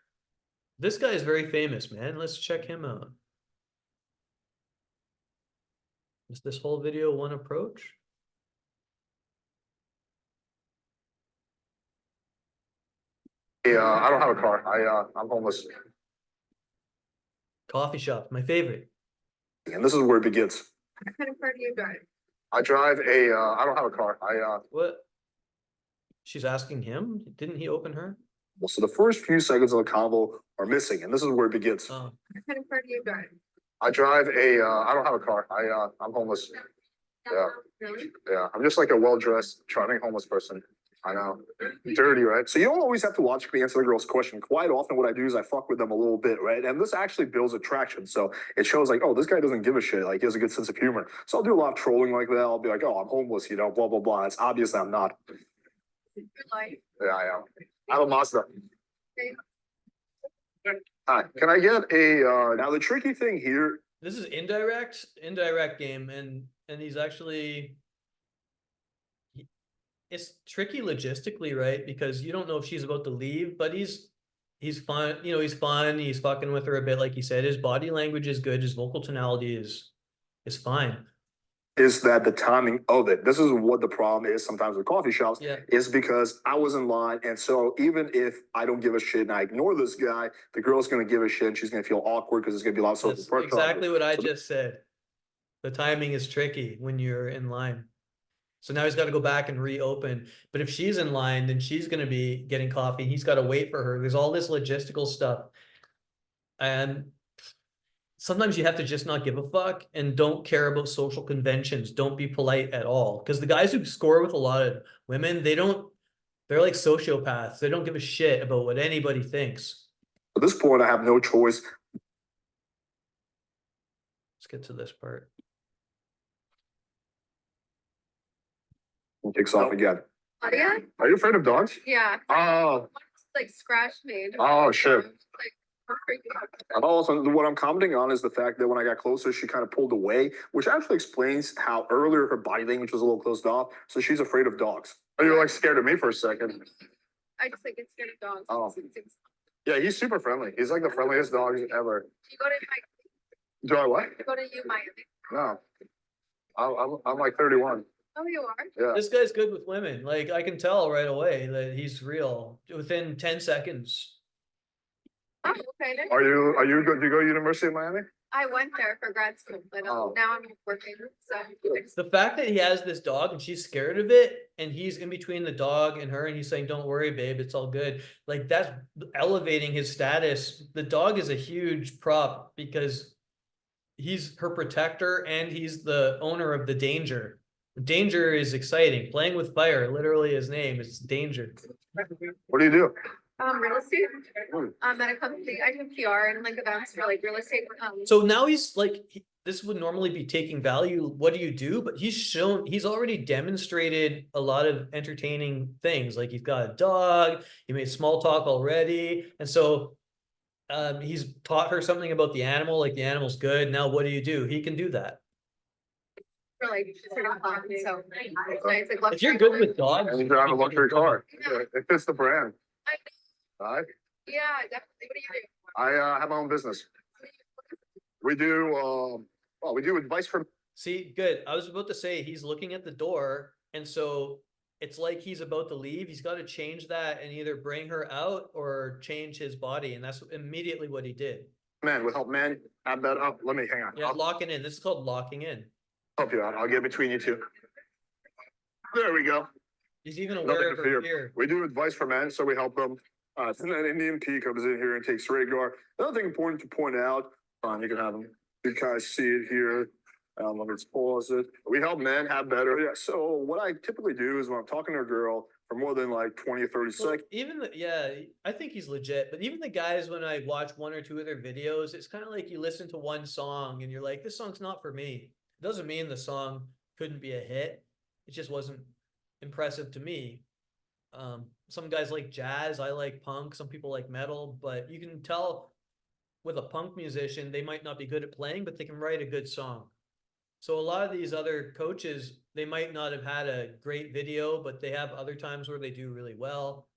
Speaker 1: This guy is very famous, man. Let's check him out. Is this whole video one approach?
Speaker 2: Yeah, I don't have a car. I'm homeless,
Speaker 1: Coffee shop, my favorite.
Speaker 2: and this is where it begins.
Speaker 7: What kind of car do you drive?
Speaker 2: I drive a. I don't have a car.
Speaker 1: What? She's asking him? Didn't he open her?
Speaker 2: Well, so the first few seconds of the convo are missing, and this is where it begins.
Speaker 1: Oh,
Speaker 7: What kind of car do you drive?
Speaker 2: I drive a. I don't have a car. I'm homeless. Yeah.
Speaker 7: Really?
Speaker 2: Yeah, I'm just like a well-dressed, charming homeless person. I know. Dirty, right? So you don't always have to watch me answer the girl's question. Quite often what I do is I fuck with them a little bit, right? And this actually builds attraction. So it shows like, oh, this guy doesn't give a shit. Like he has a good sense of humor. So I'll do a lot of trolling like that. I'll be like, oh, I'm homeless, you know, blah, blah, blah. It's obvious that I'm not.
Speaker 7: Like,
Speaker 6: Yeah, I am. I have a Mazda. Hi, can I get a, now the tricky thing here,
Speaker 1: This is indirect game, and he's actually it's tricky logistically, right? Because you don't know if she's about to leave, but he's fun, you know, he's fun, he's fucking with her a bit, like he said. His body language is good, his vocal tonality is fine.
Speaker 6: is that the timing of it. This is what the problem is sometimes with coffee shops.
Speaker 1: Yeah.
Speaker 6: Is because I was in line, and so even if I don't give a shit and I ignore this guy, the girl's gonna give a shit and she's gonna feel awkward because it's gonna be a lot of social
Speaker 1: That's
Speaker 6: pressure.
Speaker 1: exactly what I
Speaker 6: So
Speaker 1: just said. The timing is tricky when you're in line. So now he's got to go back and reopen. But if she's in line, then she's going to be getting coffee. He's got to wait for her. There's all this logistical stuff. And sometimes you have to just not give a fuck and don't care about social conventions. Don't be polite at all. Because the guys who score with a lot of women, they're like sociopaths. They don't give a shit about what anybody thinks.
Speaker 6: at this point, I have no choice.
Speaker 1: Let's get to this part.
Speaker 6: And kicks off again.
Speaker 7: Claudia?
Speaker 6: Are you afraid of dogs?
Speaker 7: Yeah.
Speaker 6: Oh,
Speaker 7: Like scratch me.
Speaker 6: Oh, shit.
Speaker 7: Like, I'm freaking out.
Speaker 6: and also what I'm commenting on is the fact that when I got closer, she kind of pulled away, which actually explains how earlier her body language was a little closed off. So she's afraid of dogs. Oh, you were like scared of me for a second.
Speaker 7: I just like get scared of dogs.
Speaker 6: Oh.
Speaker 7: Do
Speaker 6: Yeah, he's super friendly. He's like the friendliest dog ever.
Speaker 7: you go to Miami?
Speaker 6: Do I what?
Speaker 7: You go to Miami?
Speaker 6: No. I'm like 31.
Speaker 7: Oh, you are?
Speaker 6: Yeah.
Speaker 1: This guy's good with women. Like I can tell right away that he's real within 10 seconds.
Speaker 7: Oh, okay. Then.
Speaker 6: Are you good? Do you go to University of Miami?
Speaker 7: I went there for grad school, but
Speaker 6: Oh.
Speaker 7: now I'm working. So
Speaker 1: The fact that he has this dog and she's scared of it, and he's in between the dog and her, and he's saying, "Don't worry, babe, it's all good." Like that's elevating his status. The dog is a huge prop because he's her protector and he's the owner of the danger. Danger is exciting. Playing with fire, literally his name is Danger.
Speaker 6: What do you do?
Speaker 7: real estate. At a company, I do PR and like events for like real estate.
Speaker 1: So now he's like, this would normally be taking value. What do you do? But he's already demonstrated a lot of entertaining things. Like he's got a dog, he made small talk already. And so he's taught her something about the animal, like the animal's good. Now what do? He can do that.
Speaker 7: For like certain clients, so it's nice. Like,
Speaker 1: If you're good with dogs,
Speaker 6: And you drive a luxury car.
Speaker 7: Yeah.
Speaker 6: It fits the brand.
Speaker 7: I-
Speaker 6: All right.
Speaker 7: Yeah, definitely. What do you do?
Speaker 6: I have my own business. We do, we do advice for.
Speaker 1: See, good. I was about to say he's looking at the door, and so it's like he's about to leave. He's got to change that and either bring her out or change his body, and that's immediately what he did.
Speaker 6: Men, with help men, add that up. Let me, hang on.
Speaker 1: Yeah,
Speaker 6: I'll
Speaker 1: locking in. This is called locking in.
Speaker 6: help you out. I'll get between you two. There we go.
Speaker 1: He's even
Speaker 6: Nothing
Speaker 1: aware
Speaker 6: to
Speaker 1: of her
Speaker 6: fear.
Speaker 1: fear.
Speaker 6: We do advice for men, so we help them. And then Indian P comes in here and takes Rhaegar. Another thing important to point out, you can have them. You guys see it here. Let me just pause it. We help men have better. Yeah. So what I typically do is when I'm talking to a girl for more than like 20 or 30
Speaker 1: Well,
Speaker 6: seconds.
Speaker 1: even I think he's legit, but even the guys, when I watch one or two of their videos, it's kind of like you listen to one song and you're like, this song's not for me. It doesn't mean the song couldn't be a hit. It just wasn't impressive to me. Some guys like jazz, I like punk, some people like metal, but you can tell with a punk musician, they might not be good at playing, but they can write a good song. So a lot of these other coaches, they might not have had a great video, but they have other times where they do really well.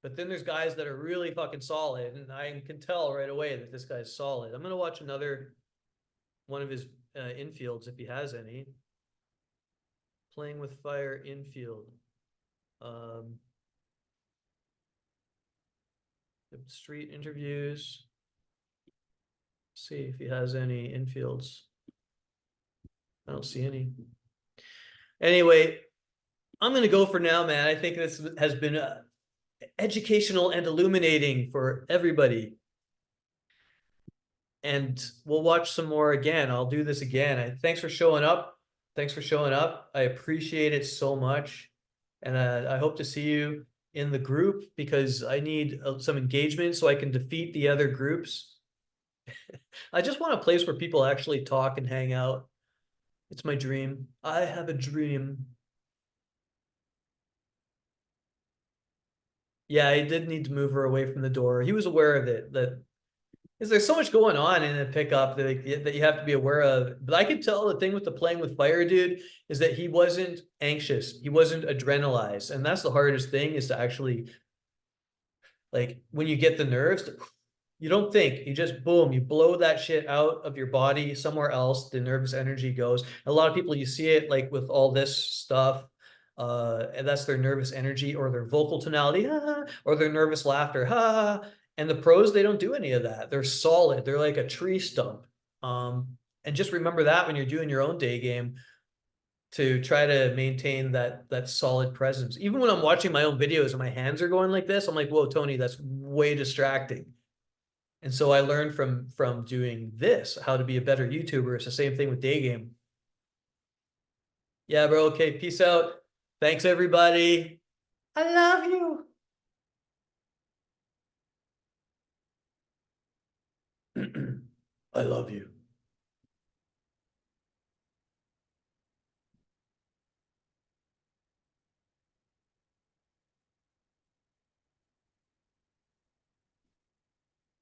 Speaker 1: But then there's guys that are really fucking solid, and I can tell right away that this guy's solid. I'm gonna watch another one of his infields if he has any. Playing with fire infield. The street interviews. See if he has any infields. I don't see any. Anyway, I'm going to go for now, man. I think this has been educational and illuminating for everybody. And we'll watch some more again. I'll do this again. Thanks for showing up. Thanks for showing up. I appreciate it so much. And I hope to see you in the group because I need some engagement so I can defeat the other groups. I just want a place where people actually talk and hang out. It's my dream. I have a dream. Yeah, I did need to move her away from the door. He was aware of it. That is, there's so much going on in a pickup that, that you have to be aware of. But I could tell the thing with the playing with fire dude is that he wasn't anxious. He wasn't adrenalized. And that's the hardest thing, is to actually, like, when you get the nerves, you don't think, you just boom, you blow that shit out of your body somewhere else. The nervous energy goes. A lot of people, you see it like with all this stuff. And that's their nervous energy, or their vocal tonality, or their nervous laughter, and the pros, they don't do any of that. They're solid. They're like a tree stump. And just remember that when you're doing your own day game, to try to maintain that solid presence. Even when I'm watching my own videos and my hands are going like this, I'm like, whoa, Tony, that's way distracting. And so I learned from doing this how to be a better YouTuber. It's the same thing with Daygame. Yeah, bro. Okay, peace out. Thanks, everybody. I love you. I love you.